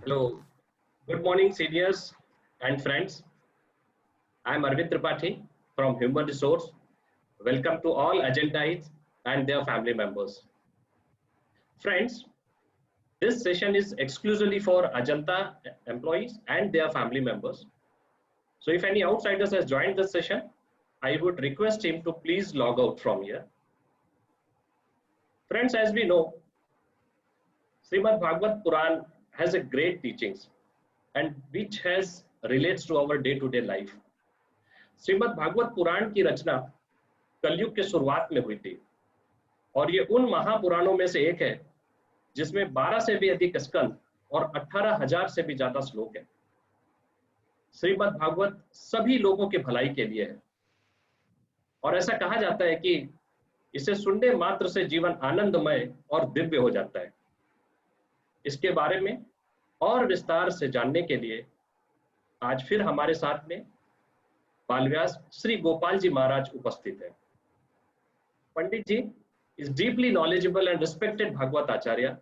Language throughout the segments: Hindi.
Hello. Good morning, seniors and friends. I am Arvind Tripathi from Human Resource. Welcome to all agendites and their family members. Friends, this session is exclusively for Ajanta employees and their family members. So if any outsiders has joined this session, I would request him to please log out from here. Friends, as we know, Srimad Bhagavad Puran has a great teachings and which has relates to our day-to-day life. Shrimad Bhagavat पुराण की रचना कलयुग के शुरुआत में हुई थी और ये उन महापुराणों में से एक है जिसमें 12 से भी अधिक स्कंद और 18,000 से भी ज्यादा श्लोक है। श्रीमद् भागवत सभी लोगों के भलाई के लिए है और ऐसा कहा जाता है कि इसे सुनने मात्र से जीवन आनंदमय और दिव्य हो जाता है। इसके बारे में और विस्तार से जानने के लिए आज फिर हमारे साथ में बालव्यास श्री गोपाल जी महाराज उपस्थित है। Pandit ji is deeply knowledgeable and respected Bhagwat acharya.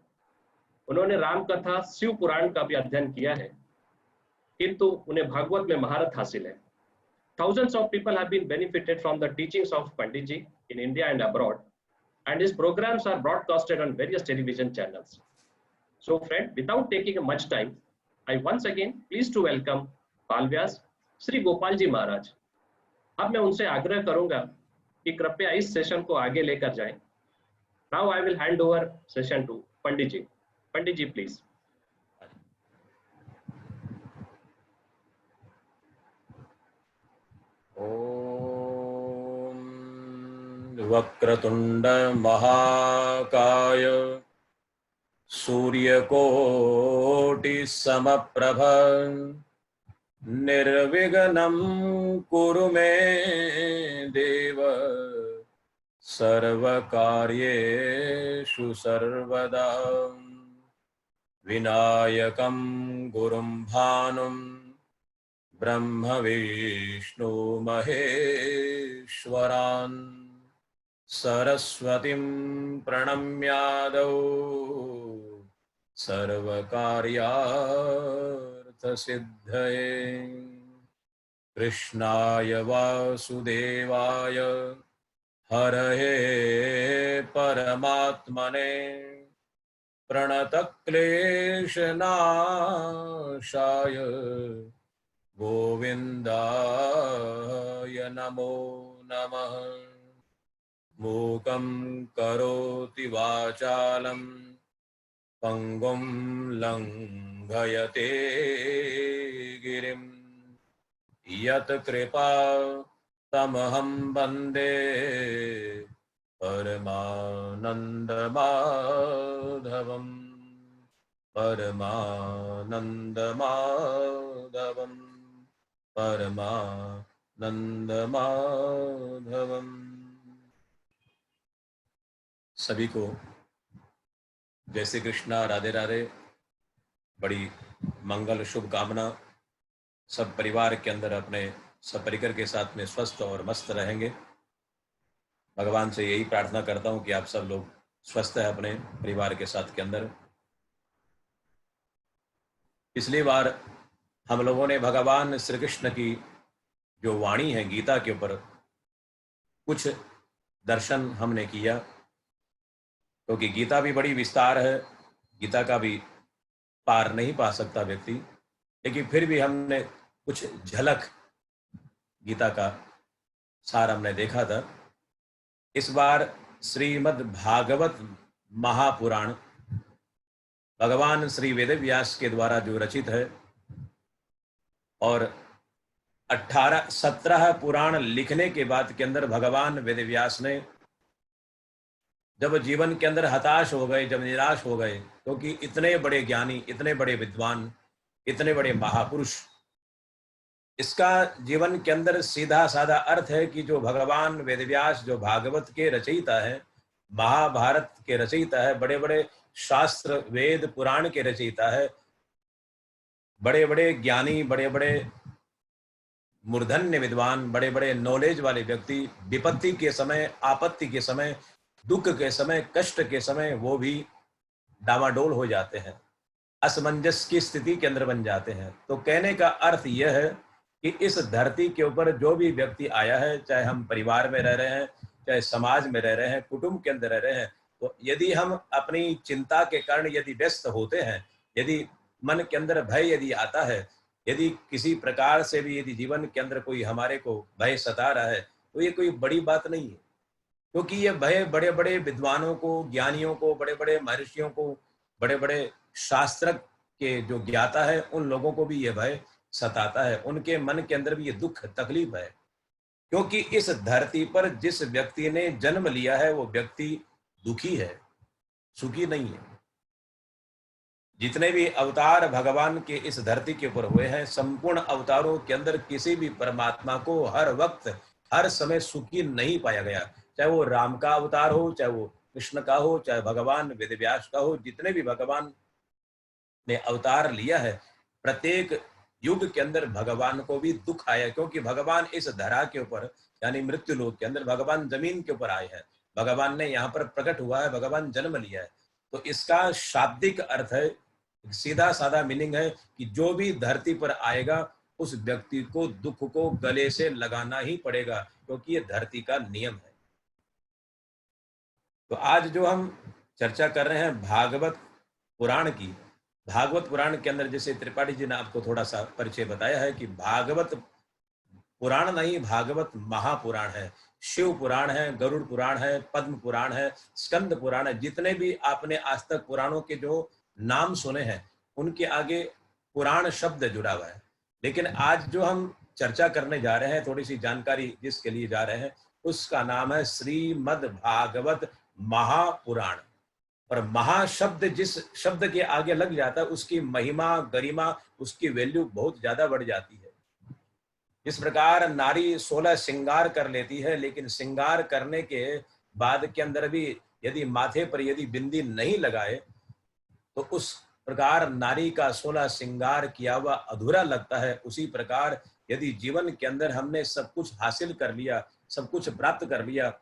उन्होंने राम कथा शिव पुराण का भी अध्ययन किया है, किंतु उन्हें भागवत में महारत हासिल है। Thousands of people have been benefited from the teachings of Pandit ji in India and abroad, and his programs are broadcasted on various television channels. So friend, without taking much time, I once again pleased to welcome बालव्यास Shri Gopal ji महाराज। अब मैं उनसे आग्रह करूंगा कि कृपया इस सेशन को आगे लेकर जाएं। Now I will hand over session to Pandit ji. Pandit ji please. ओम वक्रतुंड महाकाय सूर्यकोटि समप्रभ निर्विघ्नं कुरु मे देव सर्वकार्येषु सर्वदा विनायकं गुरुं भानुं ब्रह्म विष्णु महेश्वरान् सरस्वतीं प्रणम्यादौ सर्वकार्यार्थसिद्धये कृष्णाय वासुदेवाय हरये परमात्मने प्रणतक्लेशनाशाय गोविन्दाय नमो नमः। मूकं करोति वाचालं पंगुं लंघयते गिरिं यत् कृपा तमहं वन्दे परमानन्दमाधवं परमानन्दमाधवं परमानन्दमाधवं। सभी को जय श्री कृष्णा, राधे राधे। बड़ी मंगल शुभकामना। सब परिवार के अंदर अपने सब परिकर के साथ में स्वस्थ और मस्त रहेंगे। भगवान से यही प्रार्थना करता हूं कि आप सब लोग स्वस्थ हैं अपने परिवार के साथ के अंदर। पिछली बार हम लोगों ने भगवान श्री कृष्ण की जो वाणी है गीता के ऊपर कुछ दर्शन हमने किया, क्योंकि गीता भी बड़ी विस्तार है, गीता का भी पार नहीं पा सकता व्यक्ति, लेकिन फिर भी हमने कुछ झलक गीता का सार हमने देखा था। इस बार श्रीमद् भागवत महापुराण भगवान श्री वेदव्यास के द्वारा जो रचित है और 17 पुराण लिखने के बाद के अंदर भगवान वेदव्यास ने जब जीवन के अंदर हताश हो गए, जब निराश हो गए, क्योंकि इतने बड़े ज्ञानी, इतने बड़े विद्वान, इतने बड़े महापुरुष, इसका जीवन के अंदर सीधा साधा अर्थ है कि जो भगवान वेदव्यास जो भागवत के रचयिता है, महाभारत के रचयिता है, बड़े बड़े शास्त्र वेद पुराण के रचयिता है, बड़े बड़े ज्ञानी, बड़े बड़े मूर्धन्य विद्वान, बड़े बड़े नॉलेज वाले व्यक्ति विपत्ति के समय, आपत्ति के समय, दुख के समय, कष्ट के समय वो भी डामाडोल हो जाते हैं। असमंजस की स्थिति के अंदर बन जाते हैं। तो कहने का अर्थ यह है कि इस धरती के ऊपर जो भी व्यक्ति आया है, चाहे हम परिवार में रह रहे हैं, चाहे समाज में रह रहे हैं, कुटुंब के अंदर रह रहे हैं, तो यदि हम अपनी चिंता के कारण यदि व्यस्त होते हैं, यदि मन के अंदर भय यदि आता है, यदि किसी प्रकार से भी यदि जीवन के अंदर कोई हमारे को भय सता रहा है, तो ये कोई बड़ी बात नहीं है। क्योंकि ये भय बड़े बड़े विद्वानों को, ज्ञानियों को, बड़े बड़े महर्षियों को, बड़े बड़े शास्त्र के जो ज्ञाता है, उन लोगों को भी ये भय सताता है, उनके मन के अंदर भी ये दुख तकलीफ है। क्योंकि इस धरती पर जिस व्यक्ति ने जन्म लिया है वो व्यक्ति दुखी है, सुखी नहीं है। जितने भी अवतार भगवान के इस धरती के ऊपर हुए हैं, संपूर्ण अवतारों के अंदर किसी भी परमात्मा को हर वक्त हर समय सुखी नहीं पाया गया। चाहे वो राम का अवतार हो, चाहे वो कृष्ण का हो, चाहे भगवान वेदव्यास का हो, जितने भी भगवान ने अवतार लिया है, प्रत्येक युग के अंदर भगवान को भी दुख आया। क्योंकि भगवान इस धरा के ऊपर यानी मृत्यु लोक के अंदर भगवान जमीन के ऊपर आए हैं, भगवान ने यहाँ पर प्रकट हुआ है, भगवान जन्म लिया है। तो इसका शाब्दिक अर्थ है, सीधा साधा मीनिंग है कि जो भी धरती पर आएगा उस व्यक्ति को दुख को गले से लगाना ही पड़ेगा, क्योंकि ये धरती का नियम है। तो आज जो हम चर्चा कर रहे हैं भागवत पुराण की, भागवत पुराण के अंदर जैसे त्रिपाठी जी ने आपको थोड़ा सा परिचय बताया है कि भागवत पुराण नहीं, भागवत महापुराण है। शिव पुराण है, गरुड़ पुराण है, पद्म पुराण है, स्कंद पुराण है। जितने भी आपने आज तक पुराणों के जो नाम सुने हैं, उनके आगे पुराण शब्द जुड़ा हुआ है। लेकिन आज जो हम चर्चा करने जा रहे हैं, थोड़ी सी जानकारी जिसके लिए जा रहे हैं, उसका नाम है श्रीमद् भागवत महापुराण। और महाशब्द जिस शब्द के आगे लग जाता है, उसकी महिमा, गरिमा, उसकी वैल्यू बहुत ज्यादा बढ़ जाती है। इस प्रकार नारी 16 श्रृंगार कर लेती है, लेकिन श्रृंगार करने के बाद के अंदर भी यदि माथे पर यदि बिंदी नहीं लगाए तो उस प्रकार नारी का 16 श्रृंगार किया हुआ अधूरा लगता है। उसी प्रकार यदि जीवन के अंदर हमने सब कुछ हासिल कर लिया, सब कुछ प्राप्त कर लिया,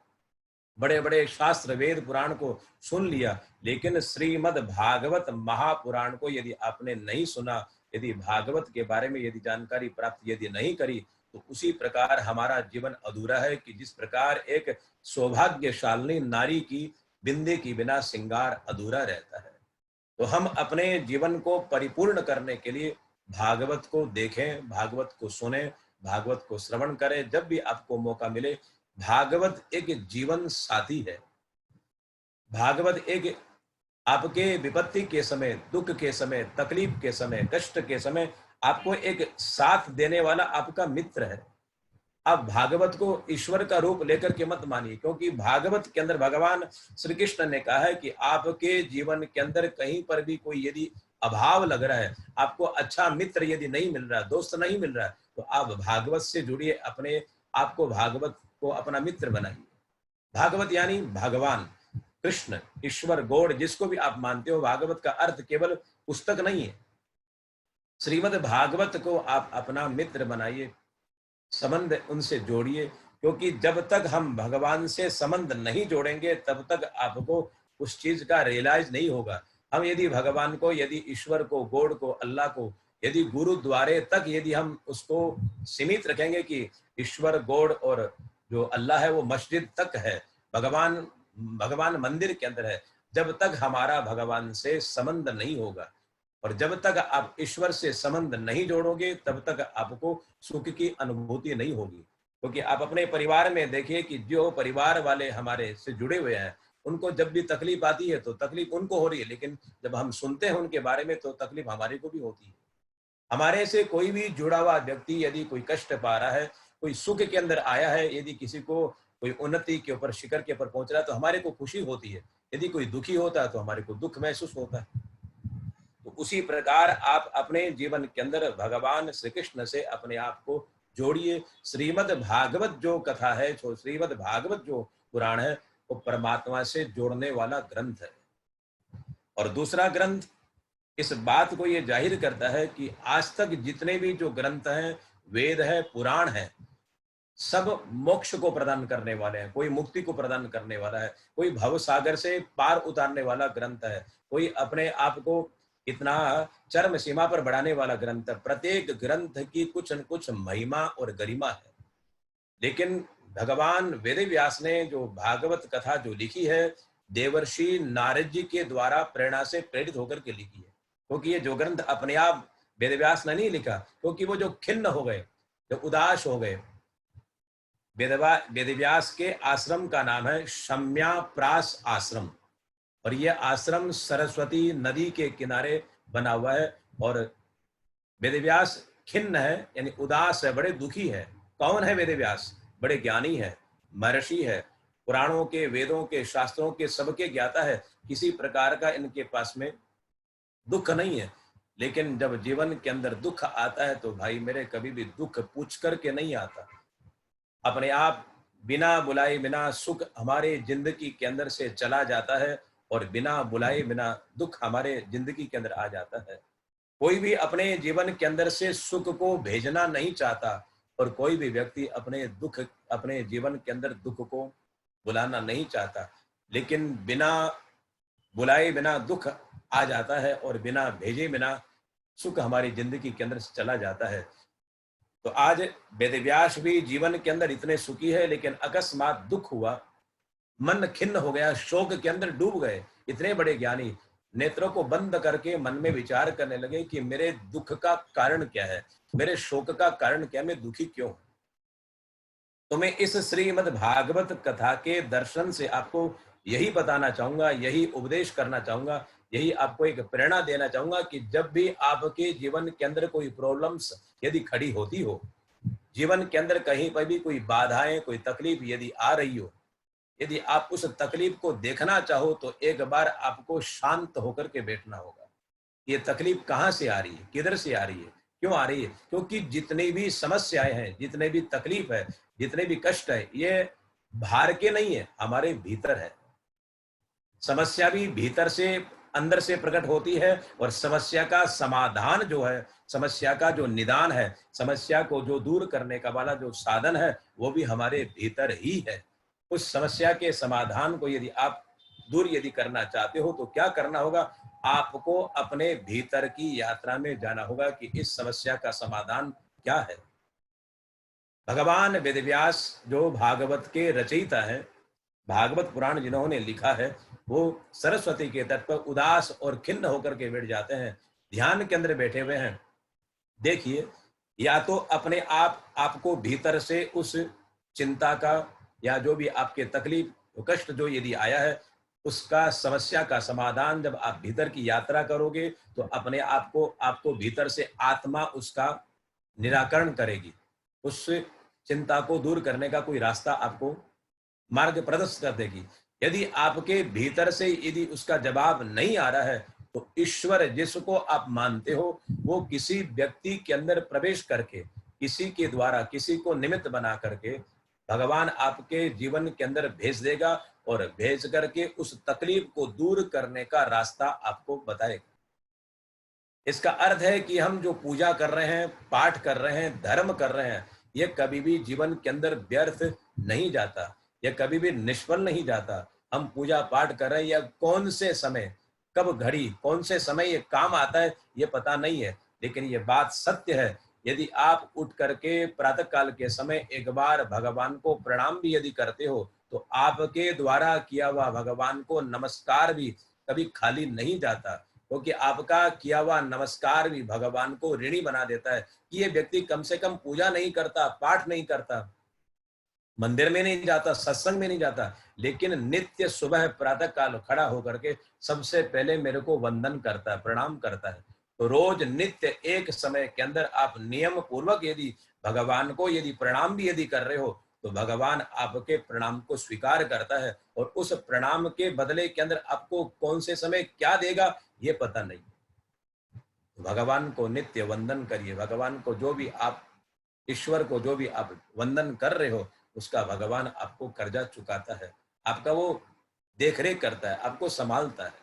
बड़े बड़े शास्त्र वेद पुराण को सुन लिया, लेकिन श्रीमद् भागवत महापुराण को यदि आपने नहीं सुना, यदि भागवत के बारे में यदि जानकारी प्राप्त यदि नहीं करी, तो उसी प्रकार हमारा जीवन अधूरा है। कि जिस प्रकार एक सौभाग्यशालिनी नारी की बिंदी के बिना श्रृंगार अधूरा रहता है। तो हम अपने जीवन को परिपूर्ण करने के लिए भागवत को देखें, भागवत को सुने, भागवत को श्रवण करें जब भी आपको मौका मिले। भागवत एक जीवन साथी है। भागवत एक आपके विपत्ति के समय, दुख के समय, तकलीफ के समय, कष्ट के समय आपको एक साथ देने वाला आपका मित्र है। आप भागवत को ईश्वर का रूप लेकर के मत मानिए, क्योंकि भागवत के अंदर भगवान श्री कृष्ण ने कहा है कि आपके जीवन के अंदर कहीं पर भी कोई यदि अभाव लग रहा है, आपको अच्छा मित्र यदि नहीं मिल रहा, दोस्त नहीं मिल रहा, तो आप भागवत से जुड़िए, अपने आपको भागवत को अपना मित्र बनाइए। भागवत यानी भगवान, कृष्ण, ईश्वर, गॉड, जिसको भी आप मानते हो। भागवत का अर्थ केवल पुस्तक नहीं है। श्रीमद् भागवत को आप अपना मित्र बनाइए, संबंध उनसे जोड़िए, क्योंकि जब तक हम भगवान से संबंध नहीं जोड़ेंगे तब तक आपको उस चीज का रियलाइज नहीं होगा। हम यदि भगवान को, यदि ईश्वर को, गॉड को, अल्लाह को यदि गुरुद्वारे तक यदि हम उसको सीमित रखेंगे कि ईश्वर, गॉड और जो अल्लाह है वो मस्जिद तक है, भगवान मंदिर के अंदर है, जब तक हमारा भगवान से संबंध नहीं होगा और जब तक आप ईश्वर से संबंध नहीं जोड़ोगे तब तक आपको सुख की अनुभूति नहीं होगी। क्योंकि आप अपने परिवार में देखिए कि जो परिवार वाले हमारे से जुड़े हुए हैं, उनको जब भी तकलीफ आती है तो तकलीफ उनको हो रही है, लेकिन जब हम सुनते हैं उनके बारे में तो तकलीफ हमारे को भी होती है। हमारे से कोई भी जुड़ा हुआ व्यक्ति यदि कोई कष्ट पा रहा है, कोई सुख के अंदर आया है, यदि किसी को कोई उन्नति के ऊपर, शिखर के ऊपर पहुंच रहा है, तो हमारे को खुशी होती है। यदि कोई दुखी होता है तो हमारे को दुख महसूस होता है। तो उसी प्रकार आप अपने जीवन के अंदर भगवान श्री कृष्ण से अपने आप को जोड़िए। श्रीमद् भागवत जो कथा है, जो श्रीमद् भागवत जो पुराण है, वो परमात्मा से जोड़ने वाला ग्रंथ है। और दूसरा ग्रंथ इस बात को ये जाहिर करता है कि आज तक जितने भी जो ग्रंथ हैं, वेद है, पुराण है, सब मोक्ष को प्रदान करने वाले हैं। कोई मुक्ति को प्रदान करने वाला है, कोई भव सागर से पार उतारने वाला ग्रंथ है, कोई अपने आप को इतना चरम सीमा पर बढ़ाने वाला ग्रंथ, प्रत्येक ग्रंथ की कुछ न कुछ महिमा और गरिमा है। लेकिन भगवान वेद व्यास ने जो भागवत कथा जो लिखी है, देवर्षि नारद जी के द्वारा प्रेरणा से प्रेरित होकर के लिखी है। क्योंकि ये जो ग्रंथ अपने आप वेद व्यास ने नहीं लिखा, क्योंकि वो जो खिन्न हो गए, जो उदास हो गए, वेदव्यास के आश्रम का नाम है शम्याप्रास आश्रम, और यह आश्रम सरस्वती नदी के किनारे बना हुआ है। और वेदव्यास खिन्न है, यानी उदास है, बड़े दुखी है। कौन है वेदव्यास? बड़े ज्ञानी है, महर्षि है, पुराणों के, वेदों के, शास्त्रों के सबके ज्ञाता है। किसी प्रकार का इनके पास में दुख नहीं है। लेकिन जब जीवन के अंदर दुख आता है तो भाई मेरे, कभी भी दुख पूछ करके नहीं आता, अपने आप बिना बुलाए बिना सुख हमारे जिंदगी के अंदर से चला जाता है, और बिना बुलाए बिना दुख हमारे जिंदगी के अंदर आ जाता है। कोई भी अपने जीवन के अंदर से सुख को भेजना नहीं चाहता, और कोई भी व्यक्ति अपने जीवन के अंदर दुख को बुलाना नहीं चाहता। लेकिन बिना बुलाए बिना दुख आ जाता है, और बिना भेजे बिना सुख हमारी जिंदगी के अंदर से चला जाता है। तो आज वेदव्यास भी जीवन के अंदर इतने सुखी है, लेकिन अकस्मात दुख हुआ, मन खिन्न हो गया, शोक के अंदर डूब गए। इतने बड़े ज्ञानी नेत्रों को बंद करके मन में विचार करने लगे कि मेरे दुख का कारण क्या है, मेरे शोक का कारण क्या, मैं दुखी क्यों हूं। तो मैं इस श्रीमद् भागवत कथा के दर्शन से आपको यही बताना चाहूंगा, यही उपदेश करना चाहूंगा, यही आपको एक प्रेरणा देना चाहूंगा कि जब भी आपके जीवन के अंदर कोई प्रॉब्लम्स यदि खड़ी होती हो, जीवन के अंदर कहीं पर भी कोई बाधाएं, कोई तकलीफ यदि आ रही हो, यदि आप उस तकलीफ को देखना चाहो तो एक बार आपको शांत होकर के बैठना होगा। ये तकलीफ कहाँ से आ रही है, किधर से आ रही है, क्यों आ रही है? क्योंकि जितनी भी समस्याएं हैं, जितने भी तकलीफ है, जितने भी कष्ट है, ये बाहर के नहीं है, हमारे भीतर है। समस्या भी भीतर से, अंदर से प्रकट होती है, और समस्या का समाधान जो है, समस्या का जो निदान है, समस्या को जो दूर करने का वाला जो साधन है, वो भी हमारे भीतर ही है। उस समस्या के समाधान को यदि आप दूर यदि करना चाहते हो तो क्या करना होगा? आपको अपने भीतर की यात्रा में जाना होगा कि इस समस्या का समाधान क्या है। भगवान वेदव्यास जो भागवत के रचयिता है, भागवत पुराण जिन्होंने लिखा है, वो सरस्वती के तट पर उदास और खिन्न होकर के बैठ जाते हैं, ध्यान के अंदर बैठे हुए हैं। देखिए, या तो अपने आप आपको भीतर से उस चिंता का, या जो भी आपके तकलीफ कष्ट जो यदि आया है, उसका समस्या का समाधान जब आप भीतर की यात्रा करोगे तो अपने आप को, आपको भीतर से आत्मा उसका निराकरण करेगी। उस चिंता को दूर करने का कोई रास्ता आपको मार्ग प्रदर्शित कर देगी। यदि आपके भीतर से यदि उसका जवाब नहीं आ रहा है तो ईश्वर जिसको आप मानते हो वो किसी व्यक्ति के अंदर प्रवेश करके, किसी के द्वारा, किसी को निमित्त बना करके भगवान आपके जीवन के अंदर भेज देगा, और भेज करके उस तकलीफ को दूर करने का रास्ता आपको बताएगा। इसका अर्थ है कि हम जो पूजा कर रहे हैं, पाठ कर रहे हैं, धर्म कर रहे हैं, ये कभी भी जीवन के अंदर व्यर्थ नहीं जाता, यह कभी भी निष्फल नहीं जाता। हम पूजा पाठ कर रहे हैं, या कौन से समय, कब घड़ी, कौन से समय ये काम आता है, ये पता नहीं है। लेकिन ये बात सत्य है, यदि आप उठ करके प्रातः काल के समय एक बार भगवान को प्रणाम भी यदि करते हो तो आपके द्वारा किया हुआ भगवान को नमस्कार भी कभी खाली नहीं जाता, क्योंकि आपका किया हुआ नमस्कार भी भगवान को ऋणी बना देता है कि ये व्यक्ति कम से कम पूजा नहीं करता, पाठ नहीं करता, मंदिर में नहीं जाता, सत्संग में नहीं जाता, लेकिन नित्य सुबह प्रातः काल खड़ा होकर के सबसे पहले मेरे को वंदन करता है, प्रणाम करता है। तो रोज नित्य एक समय के अंदर आप नियम पूर्वक यदि भगवान को यदि प्रणाम भी यदि कर रहे हो तो भगवान आपके प्रणाम को स्वीकार करता है, और उस प्रणाम के बदले के अंदर आपको कौन से समय क्या देगा ये पता नहीं। भगवान को नित्य वंदन करिए। भगवान को जो भी आप, ईश्वर को जो भी आप वंदन कर रहे हो, उसका भगवान आपको कर्जा चुकाता है, आपका वो देखरेख करता है, आपको संभालता है।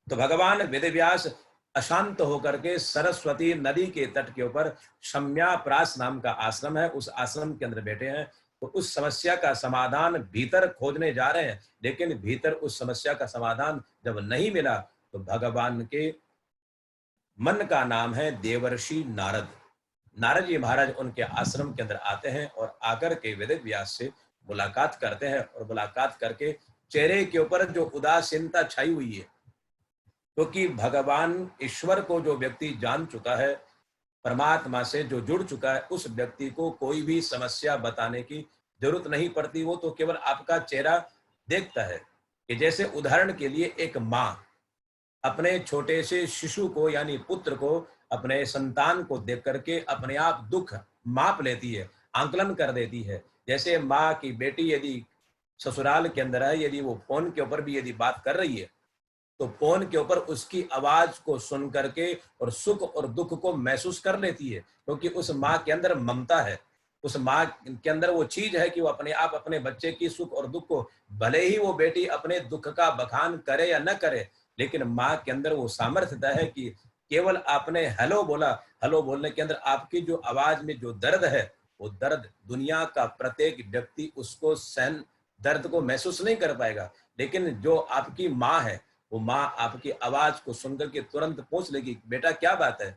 तो भगवान वेदव्यास अशांत होकर के सरस्वती नदी के तट के ऊपर शम्याप्रास नाम का आश्रम है, उस आश्रम के अंदर बैठे हैं। तो उस समस्या का समाधान भीतर खोजने जा रहे हैं, लेकिन भीतर उस समस्या का समाधान जब नहीं मिला तो भगवान के मन का नाम है देवर्षि नारद। नारद जी महाराज उनके आश्रम के अंदर आते हैं और आकर के वेद व्यास से मुलाकात करते हैं, और मुलाकात करके चेहरे के ऊपर जो उदासीनता छाई हुई है, क्योंकि भगवान ईश्वर को जो व्यक्ति जान चुका है, परमात्मा से जो जुड़ चुका है, उस व्यक्ति को कोई भी समस्या बताने की जरूरत नहीं पड़ती। वो तो केवल आपका चेहरा देखता है। कि जैसे उदाहरण के लिए एक माँ अपने छोटे से शिशु को यानी पुत्र को, अपने संतान को देख करके अपने आप दुख माप लेती है, आंकलन कर देती है। जैसे माँ की बेटी यदि ससुराल के अंदर है, यदि वो फोन के ऊपर भी यदि बात कर रही है, तो फोन के ऊपर उसकी आवाज को सुन करके और सुख और दुख को महसूस कर लेती है, क्योंकि उस माँ के अंदर ममता है। उस माँ के अंदर वो चीज है कि वो अपने आप अपने बच्चे की सुख और दुख को, भले ही वो बेटी अपने दुख का बखान करे या न करे, लेकिन माँ के अंदर वो सामर्थ्यता है कि केवल आपने हेलो बोला, हेलो बोलने के अंदर आपकी जो आवाज में जो दर्द है, वो दर्द दुनिया का प्रत्येक व्यक्ति उसको सहन, दर्द को महसूस नहीं कर पाएगा। लेकिन जो आपकी माँ है, वो माँ आपकी आवाज को सुनकर के तुरंत पूछ लेगी, बेटा क्या बात है,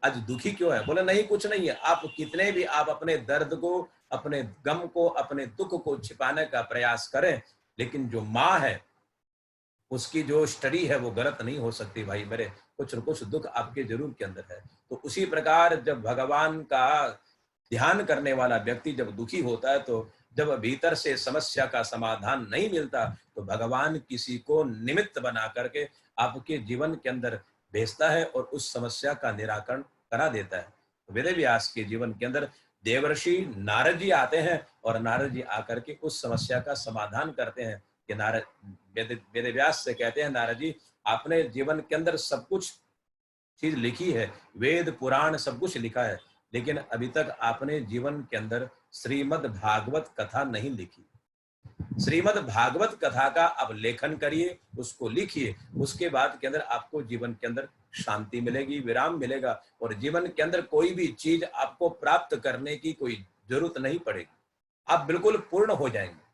आज दुखी क्यों है? बोले नहीं कुछ नहीं है। आप कितने भी आप अपने दर्द को, अपने गम को, अपने दुख को छिपाने का प्रयास करें, लेकिन जो माँ है उसकी जो स्टडी है वो गलत नहीं हो सकती भाई मेरे। कुछ न कुछ दुख आपके जरूर के अंदर है। तो उसी प्रकार जब भगवान का ध्यान करने वाला व्यक्ति जब दुखी होता है, तो जब भीतर से समस्या का समाधान नहीं मिलता, तो भगवान किसी को निमित्त बना करके आपके जीवन के अंदर भेजता है और उस समस्या का निराकरण करा देता है। वेद व्यास के जीवन के अंदर देवर्षि नारद जी आते हैं और नारद जी आकर के उस समस्या का समाधान करते हैं। कि नारद वेद व्यास से कहते हैं, नारद जी आपने जीवन के अंदर सब कुछ चीज लिखी है, वेद पुराण सब कुछ लिखा है, लेकिन अभी तक आपने जीवन के अंदर श्रीमद् भागवत कथा नहीं लिखी। श्रीमद् भागवत कथा का अब लेखन करिए, उसको लिखिए, उसके बाद के अंदर आपको जीवन के अंदर शांति मिलेगी, विराम मिलेगा, और जीवन के अंदर कोई भी चीज आपको प्राप्त करने की कोई जरूरत नहीं पड़ेगी। आप बिल्कुल पूर्ण हो जाएंगे।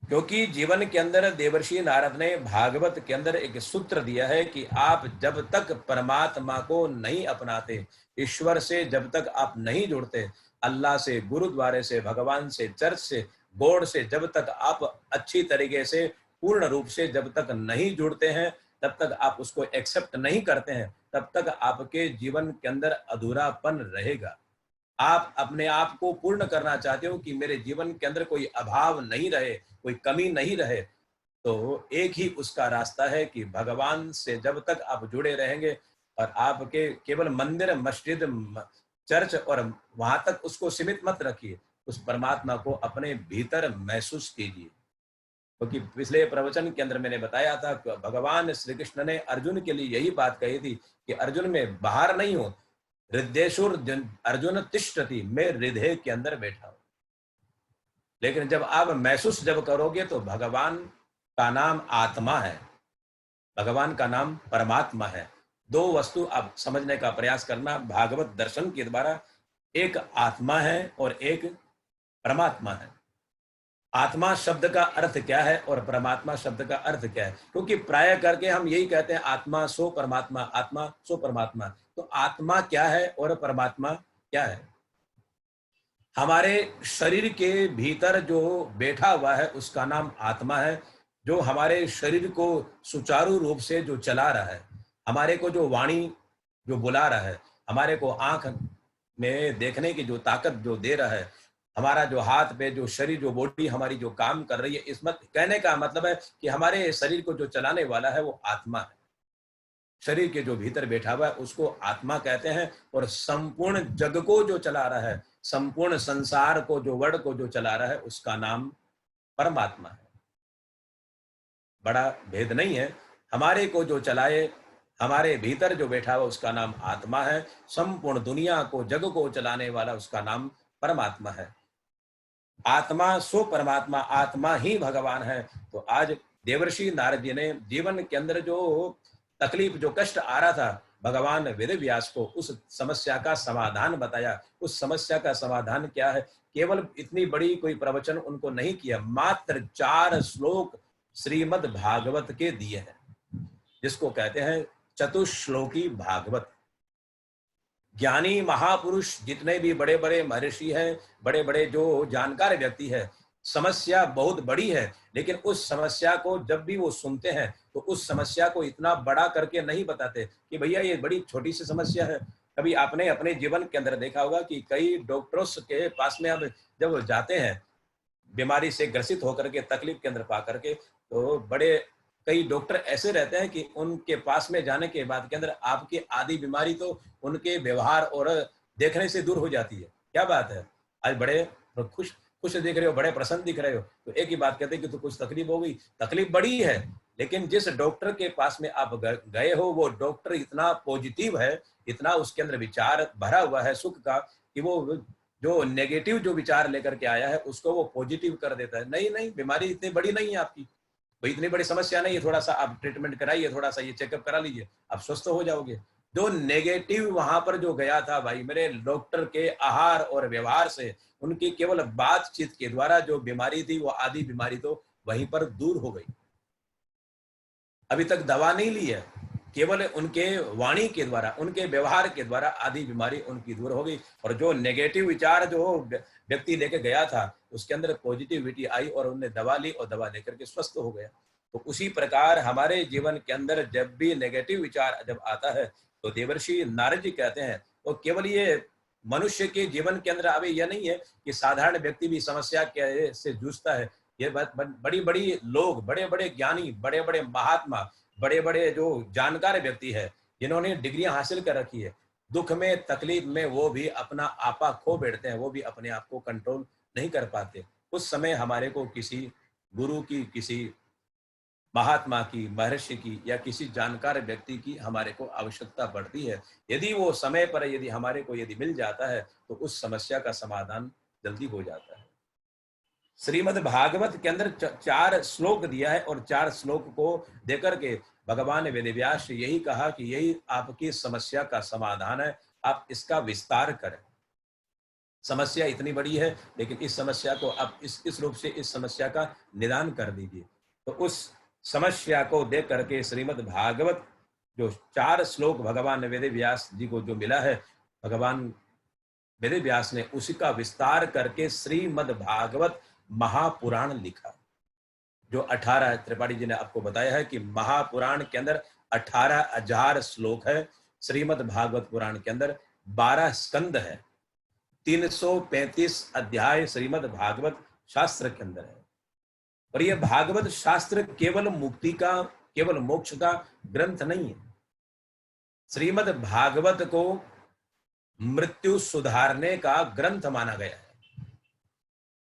क्योंकि जीवन के अंदर देवर्षि नारद ने भागवत के अंदर एक सूत्र दिया है कि आप जब तक परमात्मा को नहीं अपनाते, ईश्वर से जब तक आप नहीं जुड़ते, अल्लाह से, गुरुद्वारे से, भगवान से, चर्च से, बोर्ड से जब तक आप अच्छी तरीके से पूर्ण रूप से जब तक नहीं जुड़ते हैं, तब तक आप उसको एक्सेप्ट नहीं करते हैं, तब तक आपके जीवन के अंदर अधूरापन रहेगा। आप अपने आप को पूर्ण करना चाहते हो कि मेरे जीवन के अंदर कोई अभाव नहीं रहे, कोई कमी नहीं रहे, तो एक ही उसका रास्ता है कि भगवान से जब तक आप जुड़े रहेंगे, और आपके केवल मंदिर, मस्जिद, चर्च और वहां तक उसको सीमित मत रखिए, उस परमात्मा को अपने भीतर महसूस कीजिए। क्योंकि पिछले प्रवचन के अंदर मैंने बताया था कि भगवान श्री कृष्ण ने अर्जुन के लिए यही बात कही थी कि अर्जुन में बाहर नहीं हो, हृदयेषु अर्जुन तिष्ठति, मैं हृदय के अंदर बैठा हूं। लेकिन जब आप महसूस जब करोगे, तो भगवान का नाम आत्मा है, भगवान का नाम परमात्मा है। दो वस्तु आप समझने का प्रयास करना भागवत दर्शन के द्वारा, एक आत्मा है और एक परमात्मा है। आत्मा शब्द का अर्थ क्या है और परमात्मा शब्द का अर्थ क्या है? क्योंकि प्राय करके हम यही कहते हैं, आत्मा सो परमात्मा, आत्मा सो परमात्मा। तो आत्मा क्या है और परमात्मा क्या है? हमारे शरीर के भीतर जो बैठा हुआ है उसका नाम आत्मा है, जो हमारे शरीर को सुचारू रूप से जो चला रहा है, हमारे को जो वाणी जो बुला रहा है, हमारे को आंख में देखने की जो ताकत जो दे रहा है, हमारा जो हाथ पे जो शरीर जो बॉडी हमारी जो काम कर रही है, इस मत कहने का मतलब है कि हमारे शरीर को जो चलाने वाला है वो आत्मा है। शरीर के जो भीतर बैठा हुआ है उसको आत्मा कहते हैं, और संपूर्ण जग को जो चला रहा है, संपूर्ण संसार को जो वर्ड को जो चला रहा है, उसका नाम परमात्मा है। बड़ा भेद नहीं है। हमारे को जो चलाए, हमारे भीतर जो बैठा हुआ उसका नाम आत्मा है, संपूर्ण दुनिया को, जग को चलाने वाला उसका नाम परमात्मा है। आत्मा सो परमात्मा, आत्मा ही भगवान है। तो आज देवर्षि नारद जी ने जीवन के अंदर जो तकलीफ, जो कष्ट आ रहा था, भगवान वेद व्यास को उस समस्या का समाधान बताया। उस समस्या का समाधान क्या है? केवल इतनी बड़ी कोई प्रवचन उनको नहीं किया, मात्र 4 श्लोक श्रीमद् भागवत के दिए हैं, जिसको कहते हैं चतुश्लोकी भागवत। ज्ञानी महापुरुष जितने भी बड़े बड़े महर्षि हैं, बड़े बड़े जो जानकार व्यक्ति है, समस्या बहुत बड़ी है, लेकिन उस समस्या को जब भी वो सुनते हैं तो उस समस्या को इतना बड़ा करके नहीं बताते कि भैया ये बड़ी छोटी सी समस्या है। कभी आपने अपने जीवन के अंदर देखा होगा कि कई डॉक्टर्स के पास में अब जब जाते हैं बीमारी से ग्रसित होकर के, तकलीफ के अंदर पा करके, तो बड़े कई डॉक्टर ऐसे रहते हैं कि उनके पास में जाने के बाद के अंदर आपकी आधी बीमारी तो उनके व्यवहार और देखने से दूर हो जाती है। क्या बात है, आज बड़े खुश खुश दिख रहे हो, बड़े प्रसन्न दिख रहे हो, तो एक ही बात कहते हैं कि तो कुछ तकलीफ हो गई। तकलीफ बड़ी है, लेकिन जिस डॉक्टर के पास में आप गए हो वो डॉक्टर इतना पॉजिटिव है, इतना उसके अंदर विचार भरा हुआ है सुख का, कि वो जो नेगेटिव जो विचार लेकर के आया है उसको वो पॉजिटिव कर देता है। नहीं नहीं, बीमारी इतनी बड़ी नहीं है आपकी, भाई इतनी बड़ी समस्या नहीं है, थोड़ा सा आप ट्रीटमेंट कराइए, थोड़ा सा ये चेकअप करा लीजिए, आप स्वस्थ हो जाओगे। जो नेगेटिव वहां पर जो गया था भाई मेरे, डॉक्टर के आहार और व्यवहार से, उनकी केवल बातचीत के द्वारा जो बीमारी थी वो आधी बीमारी तो वहीं पर दूर हो गई। अभी तक दवा नहीं ली है, केवल उनके वाणी के द्वारा, उनके व्यवहार के द्वारा आधी बीमारी उनकी दूर हो गई। और जो नेगेटिव विचार जो व्यक्ति लेके गया था उसके अंदर पॉजिटिविटी आई और उन्हें दवा ली और दवा लेकर के स्वस्थ हो गया। तो उसी प्रकार हमारे जीवन के अंदर जब भी नेगेटिव विचार जब आता है तो देवर्षि नारद जी कहते हैं, तो केवल ये मनुष्य के जीवन के अंदर अभी यह नहीं है कि साधारण व्यक्ति भी समस्या से जूझता है। ये बड़ी बड़ी लोग, बड़े बड़े ज्ञानी, बड़े बड़े महात्मा, बड़े बड़े जो जानकार व्यक्ति है जिन्होंने डिग्रियां हासिल कर रखी है, दुख में तकलीफ में वो भी अपना आपा खो बैठते हैं, वो भी अपने आप को कंट्रोल नहीं कर पाते। उस समय हमारे को किसी गुरु की, किसी महात्मा की, महर्षि की या किसी जानकार व्यक्ति की हमारे को आवश्यकता पड़ती है। यदि वो समय पर यदि हमारे को यदि मिल जाता है तो उस समस्या का समाधान जल्दी हो जाता है। श्रीमद् भागवत के अंदर 4 श्लोक दिया है और 4 श्लोक को देकर के भगवान वेदव्यास यही कहा कि यही आपकी समस्या का समाधान है, आप इसका विस्तार करें। समस्या इतनी बड़ी है, लेकिन इस समस्या को आप इस रूप से इस समस्या का निदान कर दीजिए। तो उस समस्या को देख करके श्रीमद् भागवत जो 4 श्लोक भगवान वेदव्यास जी को जो मिला है, भगवान वेदव्यास ने उसी का विस्तार करके श्रीमद् भागवत महापुराण लिखा। जो 18 त्रिपाठी जी ने आपको बताया है कि महापुराण के अंदर 18,000 श्लोक है। श्रीमद् भागवत पुराण के अंदर 12 स्कंद है, 335 अध्याय श्रीमद् भागवत शास्त्र के अंदर है। और यह भागवत शास्त्र केवल मुक्ति का, केवल मोक्ष का ग्रंथ नहीं है। श्रीमद् भागवत को मृत्यु सुधारने का ग्रंथ माना गया है।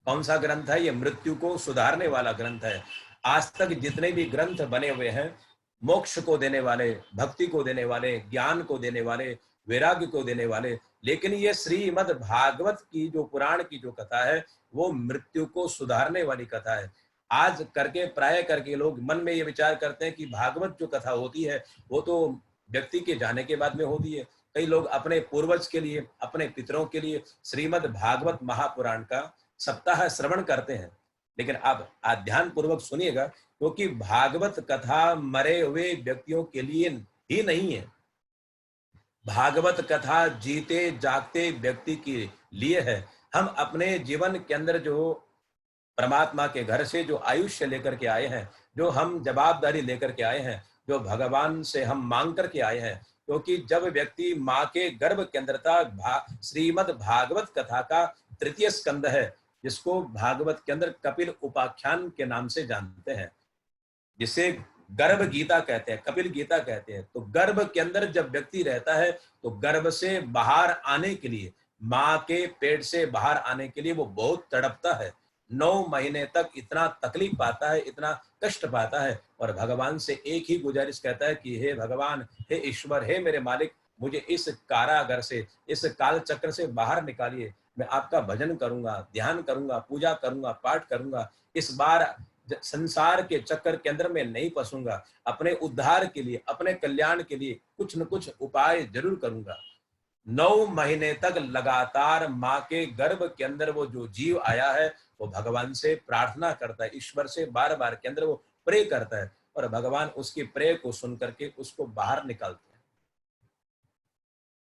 कौन सा ग्रंथ है? यह मृत्यु को सुधारने वाला ग्रंथ है। आज तक जितने भी ग्रंथ बने हुए हैं, मोक्ष को देने वाले, भक्ति को देने वाले, ज्ञान को देने वाले, वैराग्य को देने वाले, लेकिन ये श्रीमद् भागवत की जो पुराण की जो कथा है वो मृत्यु को सुधारने वाली कथा है। आज करके प्राय करके लोग मन में ये विचार करते हैं कि भागवत जो कथा होती है वो तो व्यक्ति के जाने के बाद में होती है। कई लोग अपने पूर्वज के लिए, अपने पितरों के लिए श्रीमद् भागवत महापुराण का सप्ताह श्रवण करते हैं। लेकिन आप ध्यान पूर्वक सुनिएगा, क्योंकि भागवत कथा मरे हुए व्यक्तियों के लिए ही नहीं है। भागवत कथा जीते जागते व्यक्ति के लिए है। हम अपने जीवन के अंदर जो परमात्मा के घर से जो आयुष्य लेकर के आए हैं, जो हम जवाबदारी लेकर के आए हैं, जो भगवान से हम मांग करके आए हैं, क्योंकि जब व्यक्ति माँ के गर्भ के अंदर था, श्रीमद् भागवत कथा का 3 स्कंद है, जिसको भागवत के अंदर कपिल उपाख्यान के नाम से जानते हैं, जिसे गर्भ गीता कहते हैं, कपिल गीता कहते हैं। तो गर्भ के अंदर जब व्यक्ति रहता है तो गर्भ से बाहर आने के लिए, माँ के पेट से बाहर आने के लिए वो बहुत तड़पता है। 9 महीने तक इतना तकलीफ पाता है, इतना कष्ट पाता है, और भगवान से एक ही गुजारिश कहता है कि हे भगवान, हे ईश्वर, हे मेरे मालिक, मुझे इस कारागार से, इस काल चक्र से बाहर निकालिए। मैं आपका भजन करूंगा, ध्यान करूंगा, पूजा करूंगा, पाठ करूंगा। इस बार संसार के चक्कर के अंदर में नहीं फंसूंगा। अपने उद्धार के लिए, अपने कल्याण के लिए कुछ न कुछ उपाय जरूर करूंगा। 9 महीने तक लगातार माँ के गर्भ के अंदर वो जो जीव आया है वो भगवान से प्रार्थना करता है, ईश्वर से बार बार के अंदर वो प्रे करता है। और भगवान उसकी प्रे को सुन करके उसको बाहर निकालते हैं।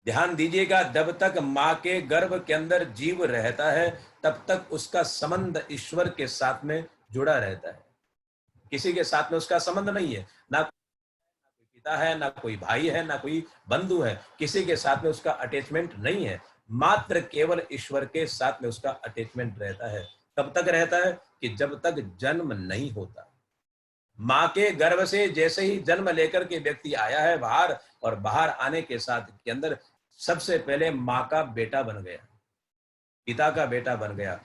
ध्यान दीजिएगा, जब तक माँ के गर्भ के अंदर जीव रहता है तब तक उसका संबंध ईश्वर के साथ में जुड़ा रहता है। किसी के साथ में उसका संबंध नहीं है, ना कोई पिता है, ना कोई भाई है, ना कोई बंधु है, किसी के साथ में उसका अटैचमेंट नहीं है। मात्र केवल ईश्वर के साथ में उसका अटैचमेंट रहता है। कब तक रहता है? कि जब तक जन्म नहीं होता। माँ के गर्भ से जैसे ही जन्म लेकर के व्यक्ति आया है बाहर, और बाहर आने के साथ के अंदर सबसे पहले माँ का बेटा बन गया, पिता का बेटा बन गया,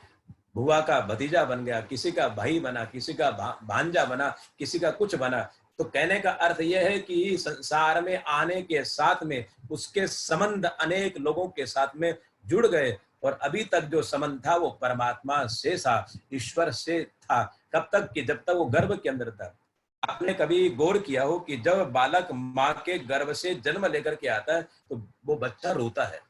बुआ का भतीजा बन गया, किसी का भाई बना, किसी का भांजा बना, किसी का कुछ बना। तो कहने का अर्थ यह है कि संसार में आने के साथ में उसके संबंध अनेक लोगों के साथ में जुड़ गए, और अभी तक जो संबंध था वो परमात्मा से था, ईश्वर से था। कब तक? कि जब तक वो गर्भ के अंदर था। आपने कभी गौर किया हो कि जब बालक माँ के गर्भ से जन्म लेकर के आता है तो वो बच्चा रोता है,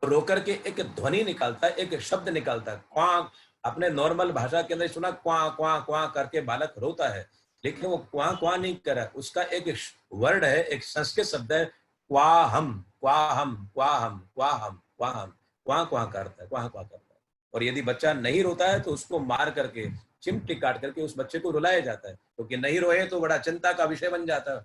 रोकर के एक ध्वनि निकालता है, एक शब्द निकालता है, क्वां। अपने नॉर्मल भाषा के अंदर सुना, क्वां क्वां क्वां करके बालक रोता है, लेकिन वो क्वां क्वां नहीं कर रहा। उसका एक वर्ड है, एक संस्कृत शब्द है, क्वाहम क्वाहम क्वाहम क्वाहम क्वाहम, क्वां क्वां करता है, क्वां क्वां करता है। और यदि बच्चा नहीं रोता है तो उसको मार करके, चिमटी काट करके उस बच्चे को रुलाया जाता है, क्योंकि नहीं रोए तो बड़ा चिंता का विषय बन जाता है,